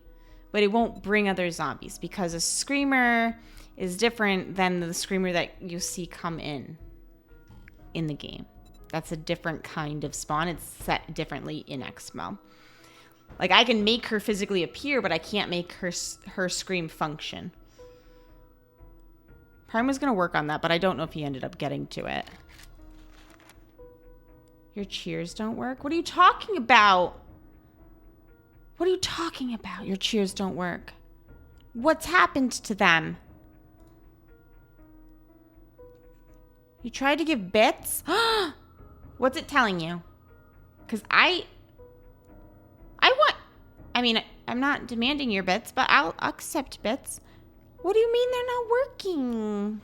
but it won't bring other zombies because a screamer is different than the screamer that you see come in the game. That's a different kind of spawn. It's set differently in XML. Like, I can make her physically appear, but I can't make her scream function. Prime was going to work on that, but I don't know if he ended up getting to it. Your cheers don't work? What are you talking about? What are you talking about? Your cheers don't work. What's happened to them? You tried to give bits? What's it telling you? Because I'm not demanding your bits, but I'll accept bits. What do you mean they're not working?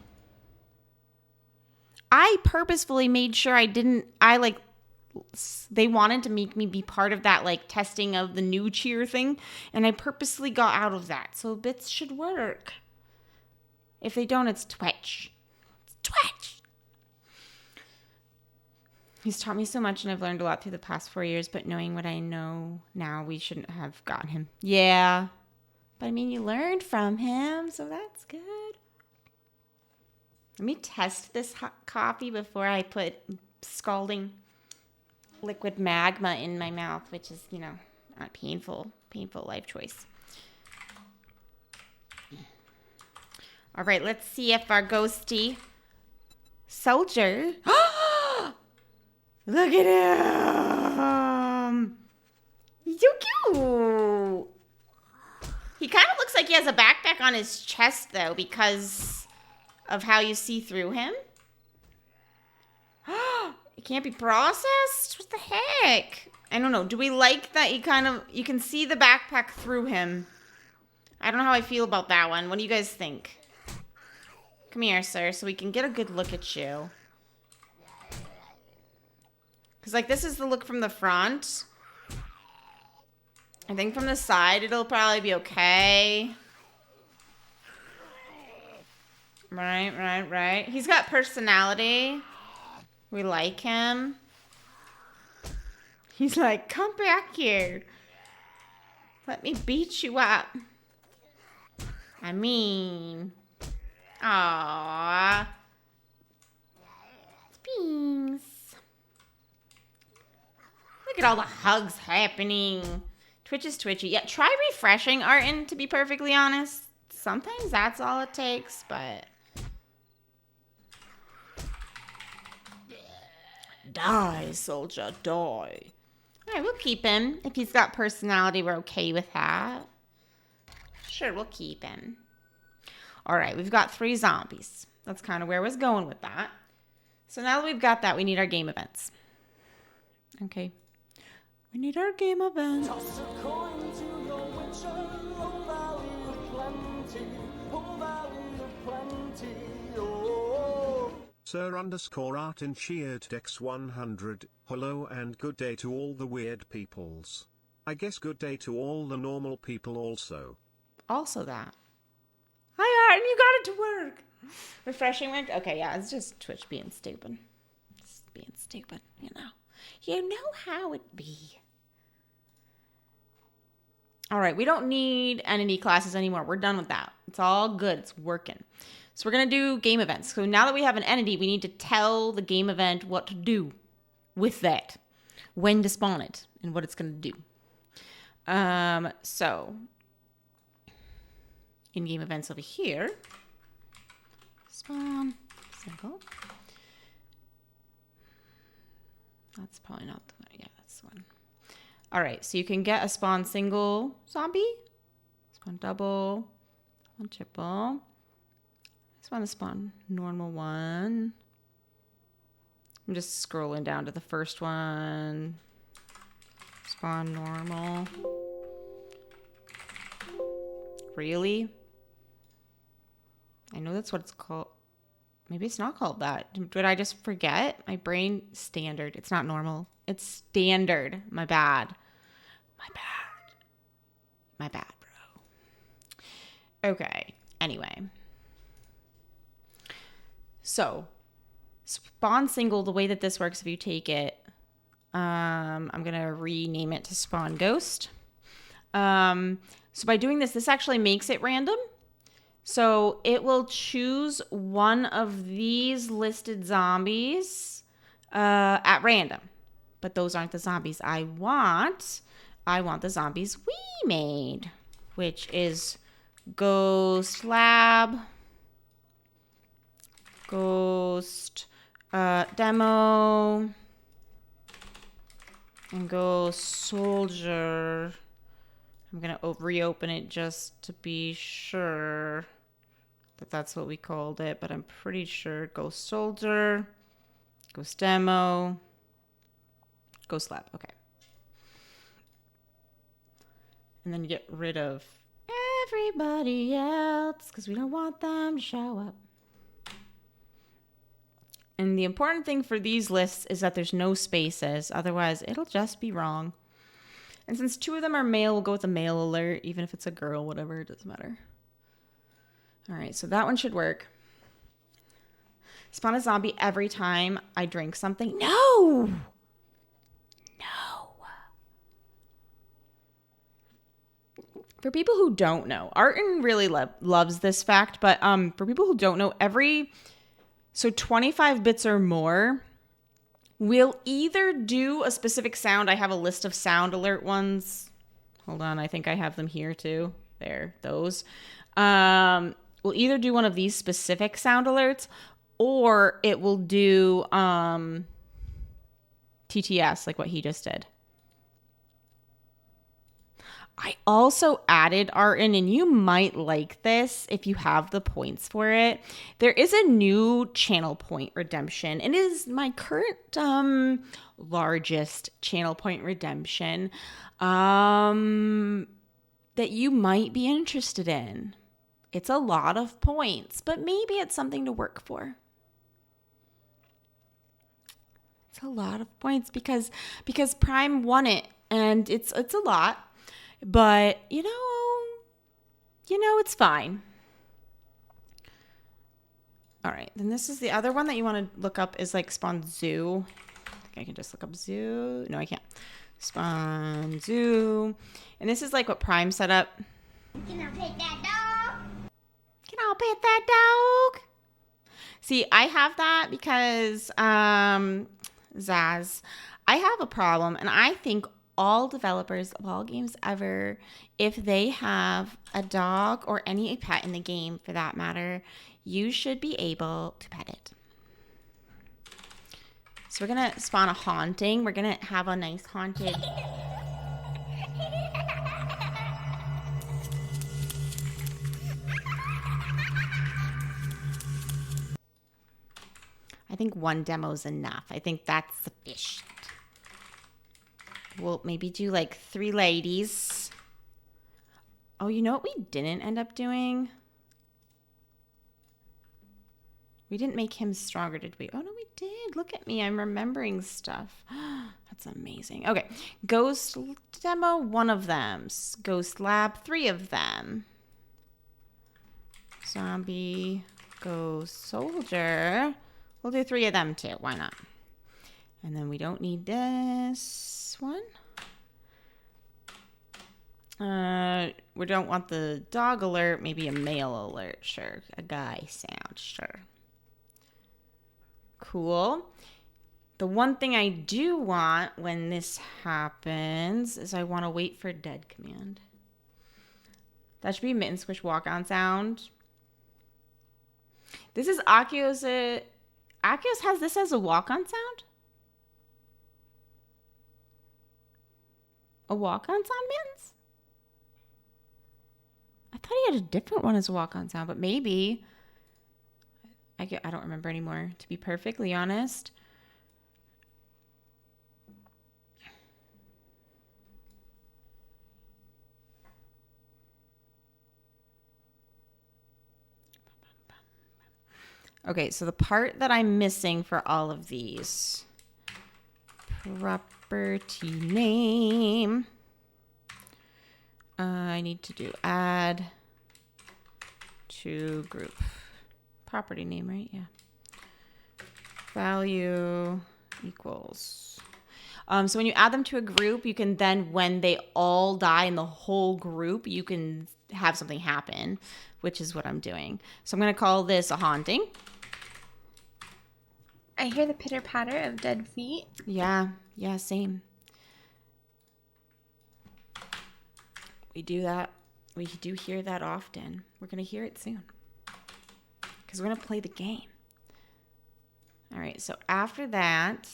I purposefully made sure they wanted to make me be part of that, like, testing of the new cheer thing, and I purposely got out of that. So bits should work. If they don't, it's Twitch. It's Twitch. He's taught me so much, and I've learned a lot through the past 4 years, but knowing what I know now, we shouldn't have gotten him. Yeah. But, I mean, you learned from him, so that's good. Let me test this hot coffee before I put scalding liquid magma in my mouth, which is, not painful life choice. All right, let's see if our ghosty soldier... Look at him! He's so cute! He kind of looks like he has a backpack on his chest, though, because of how you see through him. It can't be processed? What the heck? I don't know. Do we like that you can see the backpack through him? I don't know how I feel about that one. What do you guys think? Come here, sir, so we can get a good look at you. Because, like, this is the look from the front. I think from the side, it'll probably be okay. Right. He's got personality. We like him. He's like, come back here. Let me beat you up. I mean. Aww. Beans. Look at all the hugs happening. Twitch is twitchy. Yeah, try refreshing, Arton, to be perfectly honest. Sometimes that's all it takes, but... Die, soldier, die. All right, we'll keep him. If he's got personality, we're okay with that. Sure, we'll keep him. All right, we've got 3 zombies. That's kind of where I was going with that. So now that we've got that, we need our game events. Okay. We need our game events. Toss a coin to your witcher, oh valley of plenty, oh valley of plenty, oh. Sir_Art in I Edit X100, hello and good day to all the weird peoples. I guess good day to all the normal people also. Also that. Hi, Arton, you got it to work. Refreshing worked? Okay, yeah, it's just Twitch being stupid. Just being stupid, you know. You know how it be. All right, we don't need entity classes anymore. We're done with that. It's all good. It's working. So we're going to do game events. So now that we have an entity, we need to tell the game event what to do with that, when to spawn it, and what it's going to do. So in-game events over here, spawn, simple. That's probably not the one. Yeah, that's the one. All right, so you can get a spawn single zombie, spawn double, spawn triple. I just want to spawn normal one. I'm just scrolling down to the first one. Spawn normal. Really? I know that's what it's called. Maybe it's not called that. Did I just forget? My brain, standard. It's not normal. It's standard. My bad. My bad. My bad, bro. Okay. Anyway. So, spawn single, the way that this works, if you take it, I'm going to rename it to spawn ghost. So by doing this, this actually makes it random. So it will choose one of these listed zombies at random. But those aren't the zombies I want. I want the zombies we made, which is Ghost Lab, Ghost Demo, and Ghost Soldier. I'm going to reopen it just to be sure that that's what we called it, but I'm pretty sure Ghost Soldier, Ghost Demo, Ghost Lab. Okay. And then you get rid of everybody else because we don't want them to show up. And the important thing for these lists is that there's no spaces. Otherwise, it'll just be wrong. And since 2 of them are male, we'll go with a male alert, even if it's a girl, whatever, it doesn't matter. All right, so that one should work. Spawn a zombie every time I drink something. No! For people who don't know, Arton really loves this fact, but for people who don't know, so 25 bits or more, we'll either do a specific sound. I have a list of sound alert ones. Hold on, I think I have them here too. There, those. We'll either do one of these specific sound alerts, or it will do TTS, like what he just did. I also added Arton, and you might like this if you have the points for it. There is a new channel point redemption. It is my current largest channel point redemption that you might be interested in. It's a lot of points, but maybe it's something to work for. It's a lot of points because Prime won it, and it's a lot. But, you know, it's fine. All right. Then this is the other one that you want to look up is like spawn zoo. I think I can just look up zoo. No, I can't. Spawn zoo. And this is like what Prime set up. Can I pet that dog? Can I pet that dog? See, I have that because, Zaz, I have a problem, and I think all developers of all games ever, if they have a dog or any pet in the game for that matter, you should be able to pet it. So we're going to spawn a haunting. We're going to have a nice haunted. I think one demo is enough. I think that's sufficient. We'll maybe do like 3 ladies. Oh, you know what we didn't end up doing? We didn't make him stronger, did we? Oh, no, we did. Look at me. I'm remembering stuff. That's amazing. Okay. Ghost Demo, 1 of them. Ghost Lab, 3 of them. Zombie, Ghost Soldier. We'll do 3 of them too. Why not? And then we don't need this one. We don't want the dog alert. Maybe a male alert. Sure. A guy sound. Sure. Cool. The one thing I do want when this happens is I want to wait for dead command. That should be mitten squish walk on sound. This is Akios. Akios has this as a walk on sound? A walk-on sound, Mittens? I thought he had a different one as a walk-on sound, but maybe. I don't remember anymore, to be perfectly honest. Okay, so the part that I'm missing for all of these. Property name. I need to do add to group. Property name, right? Yeah. Value equals. So when you add them to a group, you can then, when they all die in the whole group, you can have something happen, which is what I'm doing. So I'm going to call this a haunting. I hear the pitter patter of dead feet. Yeah, same. We do that. We do hear that often. We're going to hear it soon because we're going to play the game. All right, so after that,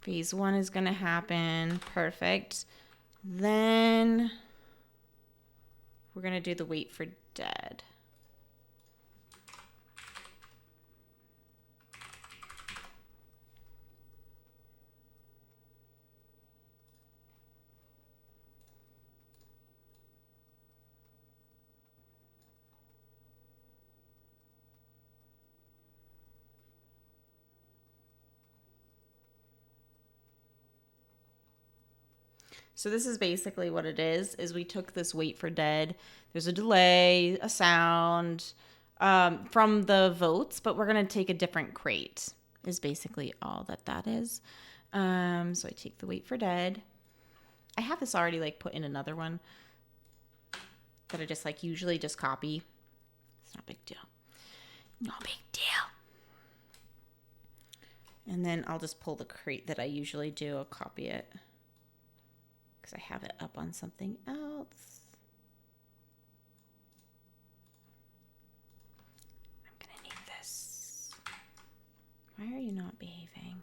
phase 1 is going to happen. Perfect. Then we're going to do the wait for dead. So this is basically what it is we took this wait for dead. There's a delay, a sound from the votes, but we're going to take a different crate is basically all that is. So I take the wait for dead. I have this already like put in another one that I just like usually just copy. It's not a big deal. No big deal. And then I'll just pull the crate that I usually do. I'll copy it. Because I have it up on something else. I'm going to need this. Why are you not behaving?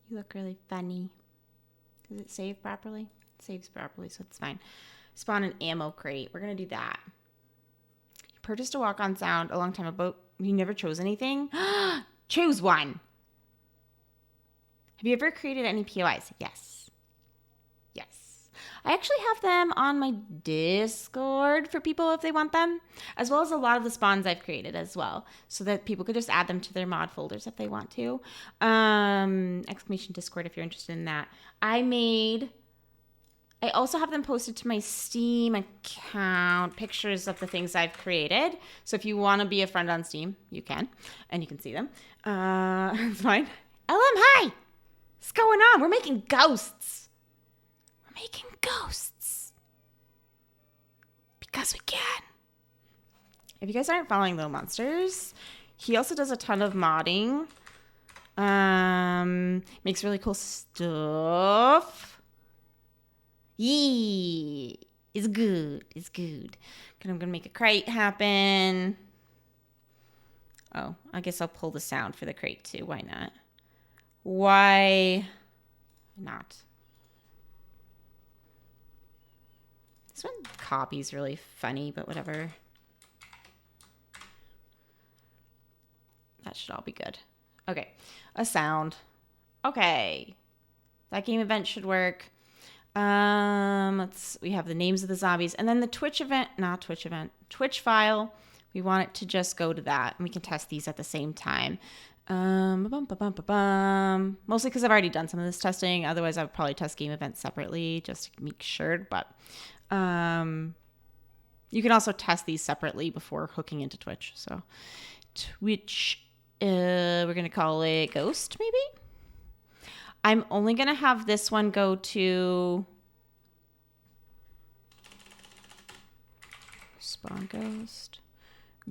You look really funny. Does it save properly? It saves properly, so it's fine. Spawn an ammo crate. We're going to do that. You purchased a walk-on sound a long time ago. You never chose anything? Choose one. Have you ever created any POIs? Yes. I actually have them on my Discord for people if they want them, as well as a lot of the spawns I've created as well, so that people could just add them to their mod folders if they want to. Exclamation Discord if you're interested in that. I also have them posted to my Steam account, pictures of the things I've created. So if you want to be a friend on Steam, you can, and you can see them. It's fine. LM, hi! What's going on? We're making ghosts. Because we can. If you guys aren't following Little Monsters, he also does a ton of modding. Makes really cool stuff. Yee. It's good. And I'm going to make a crate happen. Oh, I guess I'll pull the sound for the crate too. Why not? Why not? This one copy's really funny, but whatever. That should all be good. Okay, a sound. Okay, that game event should work. We have the names of the zombies, and then the Twitch file. We want it to just go to that, and we can test these at the same time. Mostly because I've already done some of this testing. Otherwise, I would probably test game events separately just to make sure. But you can also test these separately before hooking into Twitch. So Twitch, we're going to call it Ghost, maybe? I'm only going to have this one go to Spawn Ghost.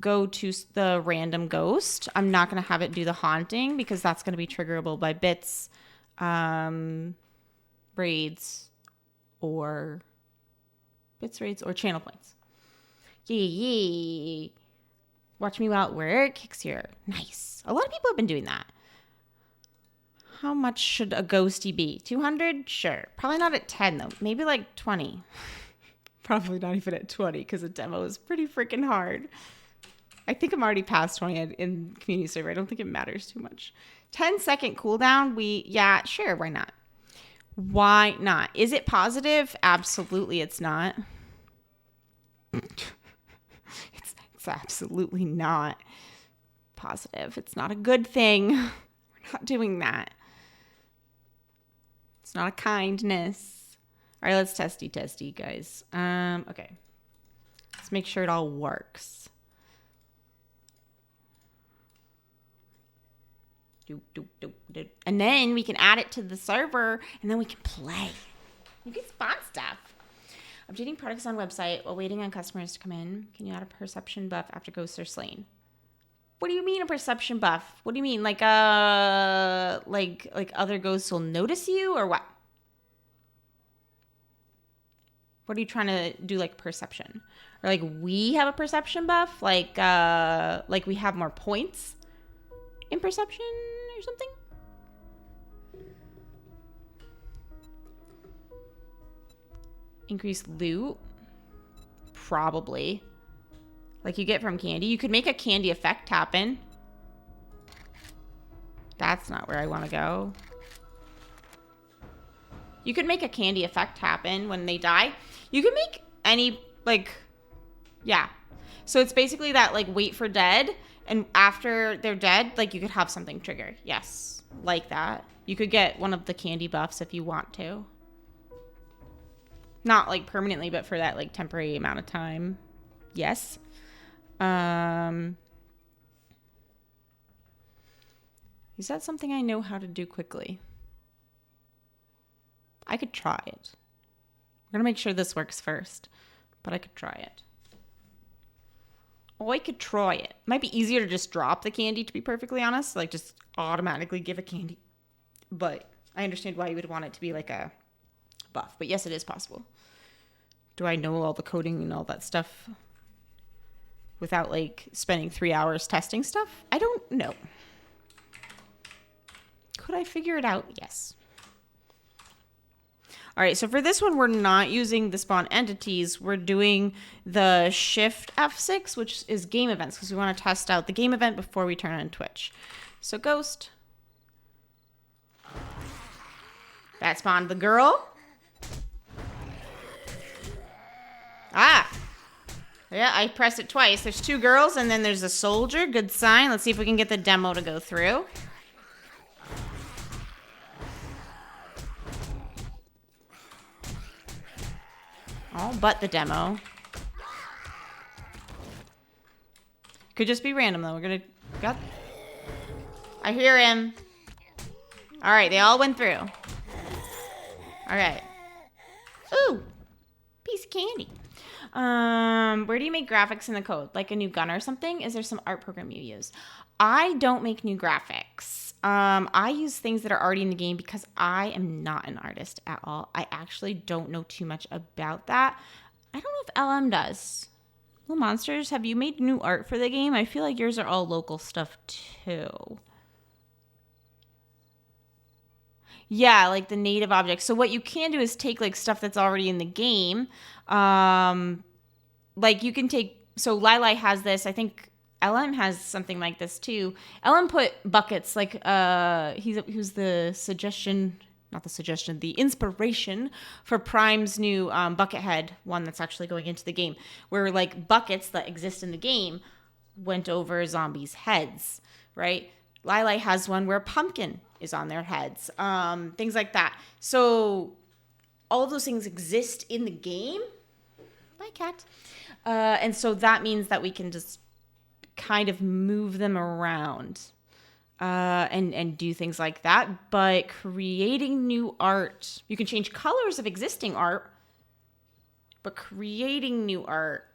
Go to the random ghost. I'm not going to have it do the haunting because that's going to be triggerable by bits, raids, or channel points. Yee. Watch me while at work. Kicks here. Nice. A lot of people have been doing that. How much should a ghosty be? 200? Sure. Probably not at 10 though. Maybe like 20. Probably not even at 20 because the demo is pretty freaking hard. I think I'm already past 20 in community server. I don't think it matters too much. 10-second cooldown. Yeah, sure. Why not? Why not? Is it positive? Absolutely, it's not. It's absolutely not positive. It's not a good thing. We're Not doing that. It's not a kindness. All right, let's testy, guys. Okay. Let's make sure it all works. And then we can add it to the server, and then we can play. You can spawn stuff. Updating products on website while waiting on customers to come in. Can you add a perception buff after ghosts are slain? What do you mean a perception buff? What do you mean? Like other ghosts will notice you or what? What are you trying to do, like perception? Or like we have a perception buff? Like we have more points in perception or something? Increase loot? Probably. Like you get from candy. You could make a candy effect happen. That's not where I want to go. You could make a candy effect happen when they die. You can make any, like, yeah. So it's basically that, like, wait for dead. And after they're dead, like, you could have something trigger. Yes. Like that. You could get one of the candy buffs if you want to. Not, like, permanently, but for that, like, temporary amount of time. Yes. Is that something I know how to do quickly? I could try it. We're gonna make sure this works first, but I could try it. Oh, I could try it. Might be easier to just drop the candy, to be perfectly honest. Like, just automatically give a candy. But I understand why you would want it to be like a buff. But yes, it is possible. Do I know all the coding and all that stuff without, like, spending 3 hours testing stuff? I don't know. Could I figure it out? Yes. All right, so for this one, we're not using the spawn entities. We're doing the shift F6, which is game events, because we want to test out the game event before we turn on Twitch. So ghost. That spawned the girl. Ah. Yeah, I pressed it twice. There's 2 girls, and then there's a soldier. Good sign. Let's see if we can get the demo to go through. Oh, but the demo. Could just be random, though. We're gonna... Got... I hear him. All right, they all went through. All right. Ooh. Piece of candy. Where do you make graphics in the code? Like a new gun or something? Is there some art program you use? I don't make new graphics. I use things that are already in the game because I am not an artist at all. I actually don't know too much about that. I don't know if LM does. Little Monsters, have you made new art for the game? I feel like yours are all local stuff too. Yeah, like the native objects. So what you can do is take like stuff that's already in the game. Like you can take, so Lili has this, I think LM has something like this too. LM put buckets, like he was the suggestion, not the suggestion, the inspiration for Prime's new bucket head one that's actually going into the game, where like buckets that exist in the game went over zombies' heads, right? Lili has one where a pumpkin is on their heads, things like that. So all of those things exist in the game. Bye, cat. And so that means that we can just kind of move them around and do things like that. But creating new art, you can change colors of existing art, but creating new art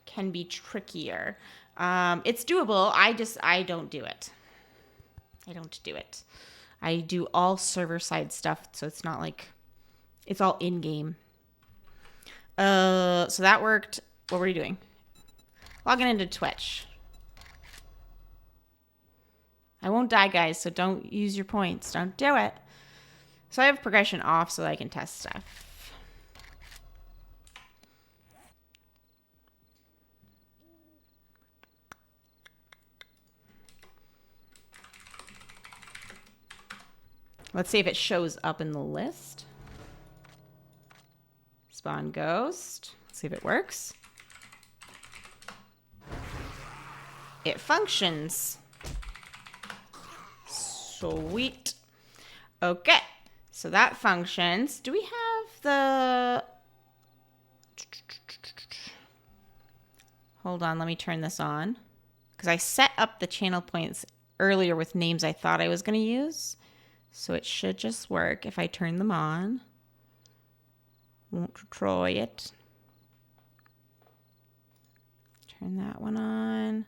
can be trickier. It's doable. I don't do it. I don't do it. I do all server-side stuff, so it's not like it's all in-game. So that worked. What were you doing? Logging into Twitch. I won't die, guys, so don't use your points. Don't do it. So I have progression off so that I can test stuff. Let's see if it shows up in the list. Spawn ghost. Let's see if it works. It functions. Sweet. Okay, so that functions. Do we have the... Hold on, let me turn this on. Because I set up the channel points earlier with names I thought I was going to use. So it should just work if I turn them on. Won't try it. Turn that one on.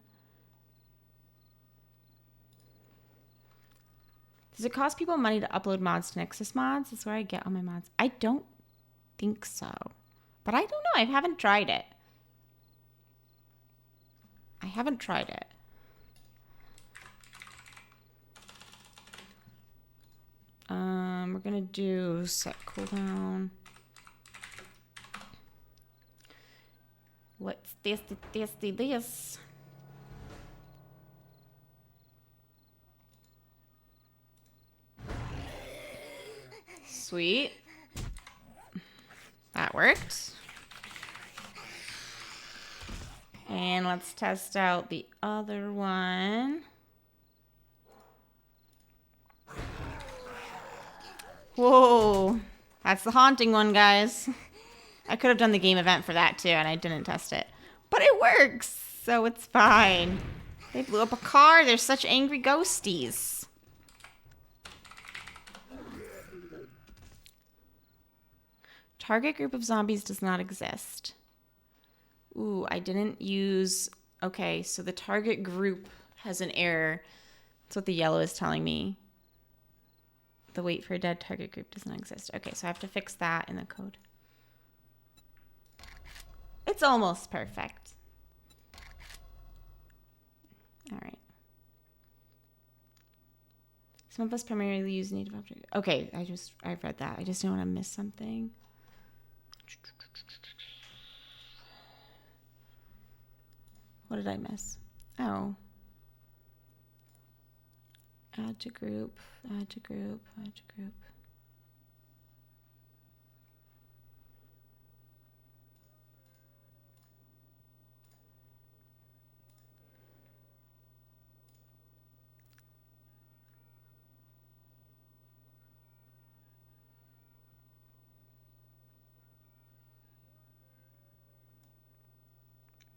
Does it cost people money to upload mods to Nexus Mods? That's where I get all my mods. I don't think so. But I don't know. I haven't tried it. I haven't tried it. We're going to do set cooldown. What's this? Sweet. That worked. And let's test out the other one. Whoa. That's the haunting one, guys. I could have done the game event for that too, and I didn't test it. But it works, so it's fine. They blew up a car. They're such angry ghosties. Target group of zombies does not exist. Ooh, I didn't use... Okay, so the target group has an error. That's what the yellow is telling me. The wait for a dead target group does not exist. Okay, so I have to fix that in the code. It's almost perfect. All right. Some of us primarily use native object. Okay, I read that. I just don't want to miss something. What did I miss? Oh. Add to group, add to group, add to group.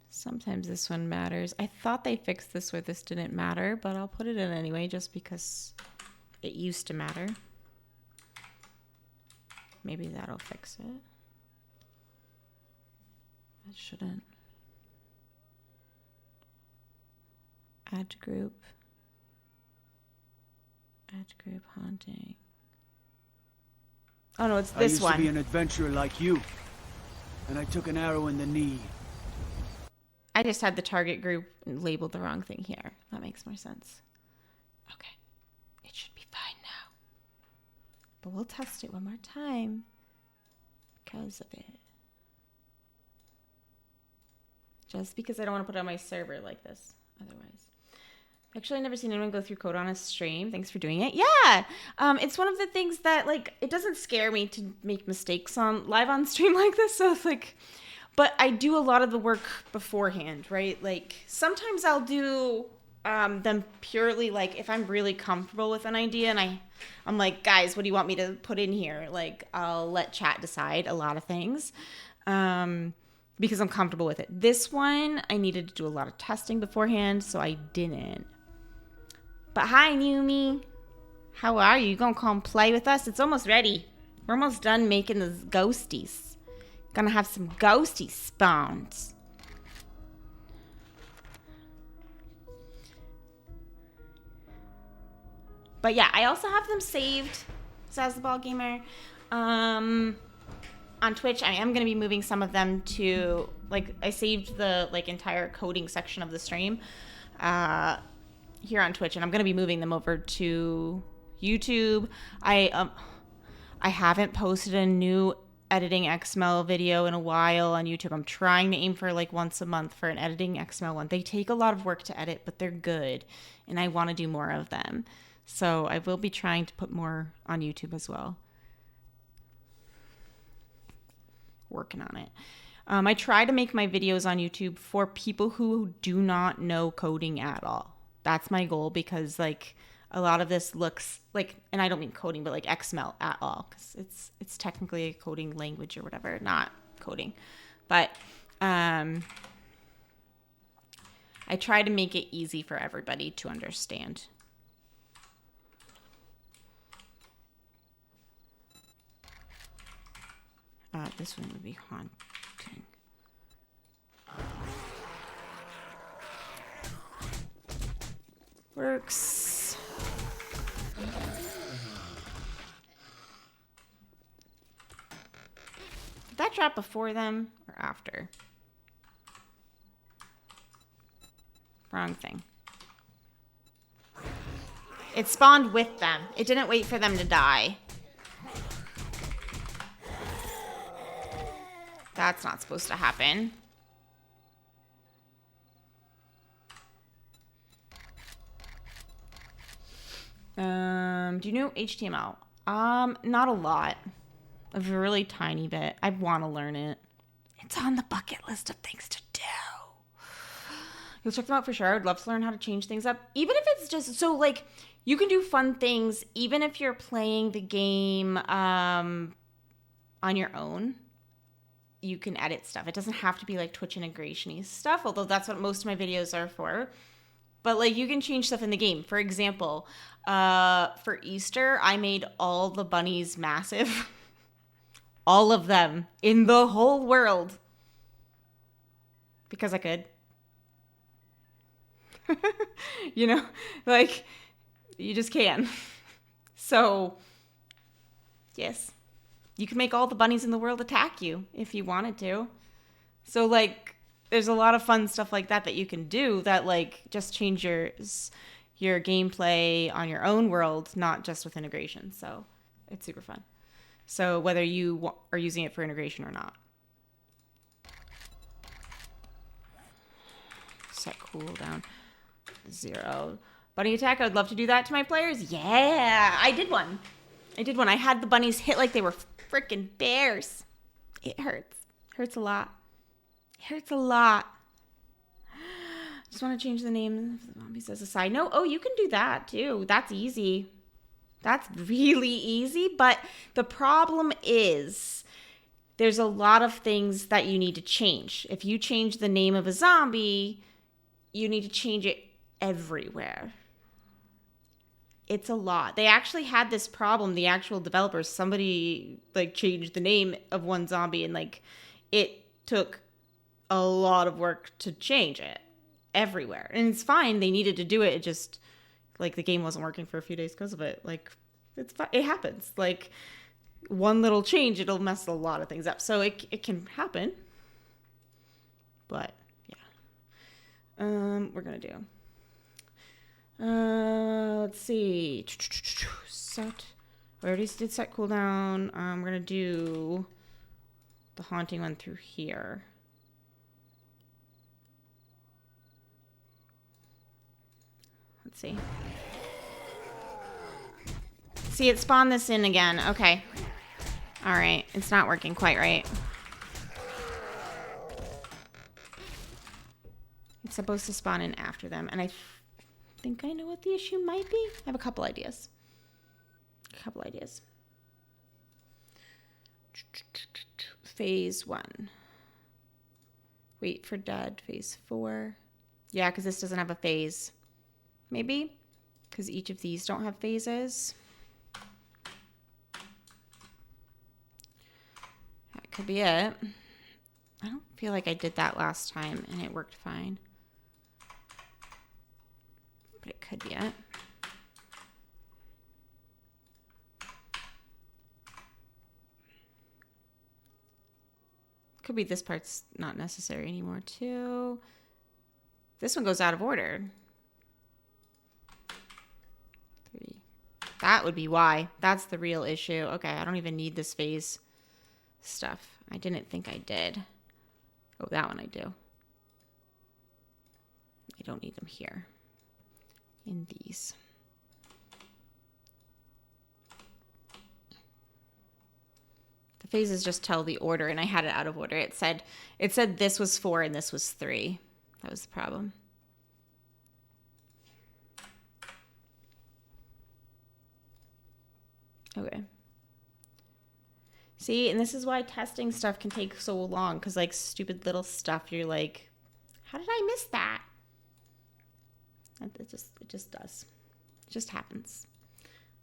Sometimes this one matters. I thought they fixed this where this didn't matter, but I'll put it in anyway just because it used to matter. Maybe that'll fix it. It shouldn't. Add to group. Add to group haunting. Oh no, it's this one. I used to be an adventurer like you, and I took an arrow in the knee. I just had the target group labeled the wrong thing here. That makes more sense. Okay. It should be fine now. But we'll test it one more time because of it. Just because I don't want to put it on my server like this otherwise. Actually, I've never seen anyone go through code on a stream. Thanks for doing it. Yeah. It's one of the things that, like, it doesn't scare me to make mistakes live on stream like this. So it's like... But I do a lot of the work beforehand, right? Like, sometimes I'll do them purely, like, if I'm really comfortable with an idea and I'm like, guys, what do you want me to put in here? Like, I'll let chat decide a lot of things because I'm comfortable with it. This one, I needed to do a lot of testing beforehand, so I didn't. But hi, Numi. How are you? You gonna come play with us? It's almost ready. We're almost done making the ghosties. Gonna have some ghosty spawns. But yeah, I also have them saved, Zaz the Ball Gamer. On Twitch, I am gonna be moving some of them to, like, I saved the, like, entire coding section of the stream here on Twitch, and I'm gonna be moving them over to YouTube. I haven't posted a new editing XML video in a while on YouTube. I'm trying to aim for like once a month for an editing XML one. They take a lot of work to edit, but they're good, and I want to do more of them. So I will be trying to put more on YouTube as well. Working on it. I try to make my videos on YouTube for people who do not know coding at all. That's my goal, because like a lot of this looks like, and I don't mean coding, but like XML at all, because it's technically a coding language or whatever, not coding. But I try to make it easy for everybody to understand. This one would be haunting. Works. Did that drop before them or after? Wrong thing. It spawned with them. It didn't wait for them to die. That's not supposed to happen. Do you know HTML? Not a lot. A really tiny bit. I want to learn it. It's on the bucket list of things to do. You'll check them out for sure. I would love to learn how to change things up. Even if it's just, so like, you can do fun things even if you're playing the game on your own. You can edit stuff. It doesn't have to be like Twitch integration-y stuff, although that's what most of my videos are for. But like, you can change stuff in the game. For example, for Easter, I made all the bunnies massive. All of them in the whole world. Because I could. You know, like, you just can. So, yes. You can make all the bunnies in the world attack you if you wanted to. So, like, there's a lot of fun stuff like that that you can do that, like, just change your gameplay on your own world, not just with integration. So, it's super fun. So, whether you are using it for integration or not. Set cooldown 0. Bunny attack, I would love to do that to my players. Yeah, I did one. I had the bunnies hit like they were freaking bears. It hurts. Hurts a lot. It hurts a lot. Just want to change the name of the zombies as a side note. Oh, you can do that too. That's easy. That's really easy. But the problem is there's a lot of things that you need to change. If you change the name of a zombie, you need to change it everywhere. It's a lot. They actually had this problem, the actual developers, somebody like changed the name of one zombie and like it took a lot of work to change it everywhere. And it's fine. They needed to do it. It just like the game wasn't working for a few days because of it. Like it's fine. It happens. Like one little change, it'll mess a lot of things up. So it can happen. But yeah. We're going to do. Let's see. Set. We already did set cooldown. We're gonna do the haunting one through here. Let's see. See, it spawned this in again. Okay. All right. It's not working quite right. It's supposed to spawn in after them, and I think I know what the issue might be. I have a couple ideas. Phase 1. Wait for dead. Phase 4. Yeah, because this doesn't have a phase. Maybe? Because each of these don't have phases. That could be it. I don't feel like I did that last time and it worked fine. But it could be it. Could be this part's not necessary anymore too. This one goes out of order. 3. That would be why. That's the real issue. Okay, I don't even need this phase stuff. I didn't think I did. Oh, that one I do. I don't need them here. In these. The phases just tell the order, and I had it out of order. It said this was 4 and this was 3. That was the problem. Okay. See, and this is why testing stuff can take so long, because like stupid little stuff, you're like, how did I miss that? It just does. It just happens.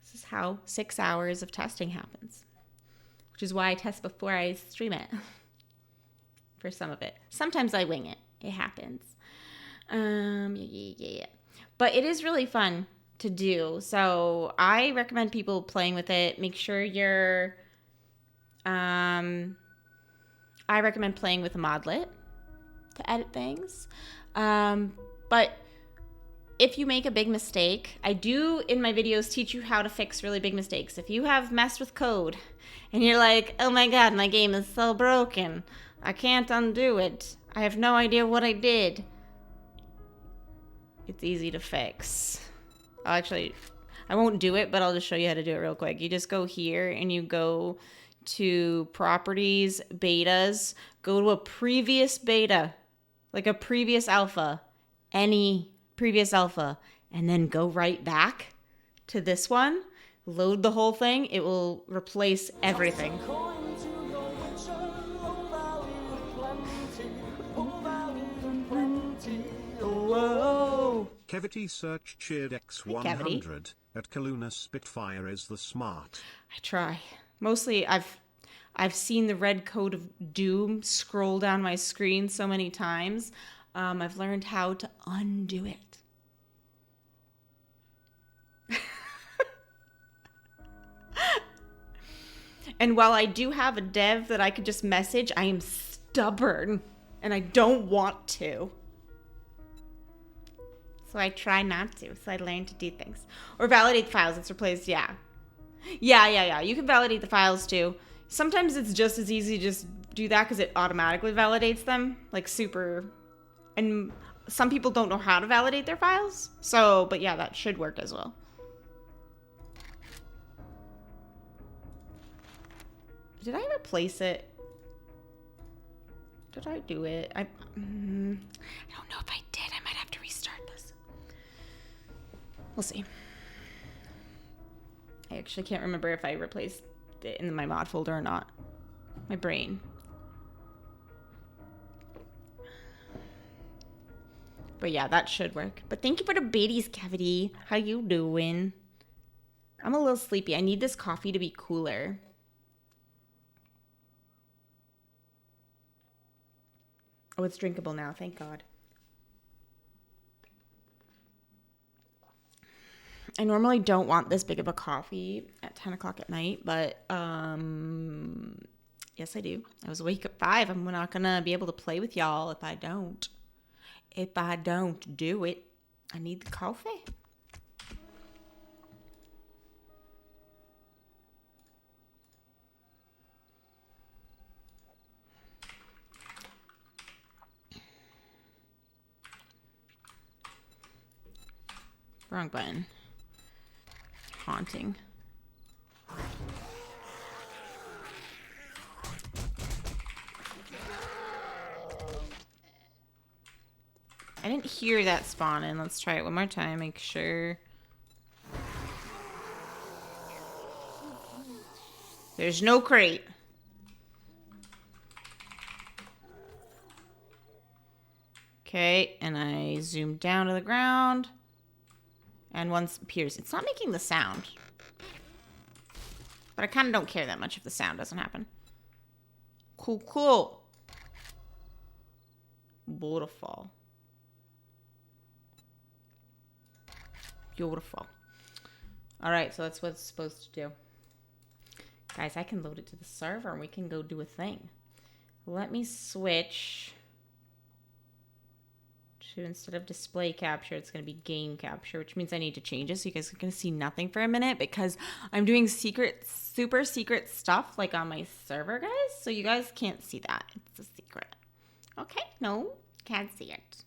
This is how 6 hours of testing happens, which is why I test before I stream it. For some of it. Sometimes I wing it. It happens. Yeah. But it is really fun to do. So I recommend people playing with it. Make sure you're... I recommend playing with a modlet to edit things. But if you make a big mistake, I do in my videos teach you how to fix really big mistakes. If you have messed with code and you're like, oh my god, my game is so broken, I can't undo it, I have no idea what I did, it's easy to fix. I won't do it, but I'll just show you how to do it real quick. You just go here and you go to properties, betas, go to a previous beta, like a previous alpha, any previous alpha, and then go right back to this one, load the whole thing. It will replace everything. Coin to your witcher, oh value plenty, Whoa. Kevity search cheered X100 at Kaluna Spitfire is the smart. I try. Mostly I've seen the red code of doom scroll down my screen so many times. I've learned how to undo it. And while I do have a dev that I could just message, I am stubborn and I don't want to. So I try not to. So I learn to do things. Or validate the files. It's replaced, yeah. Yeah. You can validate the files too. Sometimes it's just as easy to just do that because it automatically validates them. Like super. And some people don't know how to validate their files. So, but yeah, that should work as well. Did I replace it? Did I do it? I don't know if I did. I might have to restart this. We'll see. I actually can't remember if I replaced it in my mod folder or not. My brain. But yeah, that should work. But thank you for the baities, Cavity. How you doing? I'm a little sleepy. I need this coffee to be cooler. Oh, it's drinkable now. Thank God. I normally don't want this big of a coffee at 10 o'clock at night, but yes, I do. I was awake at 5. I'm not going to be able to play with y'all if I don't. If I don't do it, I need the coffee. Wrong button. Haunting. I didn't hear that spawn in. Let's try it one more time. Make sure. There's no crate. Okay, and I zoom down to the ground. And one appears. It's not making the sound. But I kind of don't care that much if the sound doesn't happen. Cool. Beautiful. Alright, so that's what it's supposed to do. Guys, I can load it to the server and we can go do a thing. Let me switch to, instead of display capture, it's going to be game capture, which means I need to change it so you guys are going to see nothing for a minute because I'm doing super secret stuff like on my server, guys. So you guys can't see that. It's a secret. Okay, no, can't see it.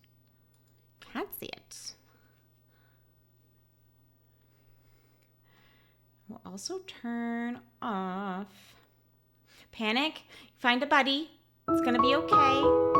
We'll also turn off panic. Find a buddy. It's going to be okay.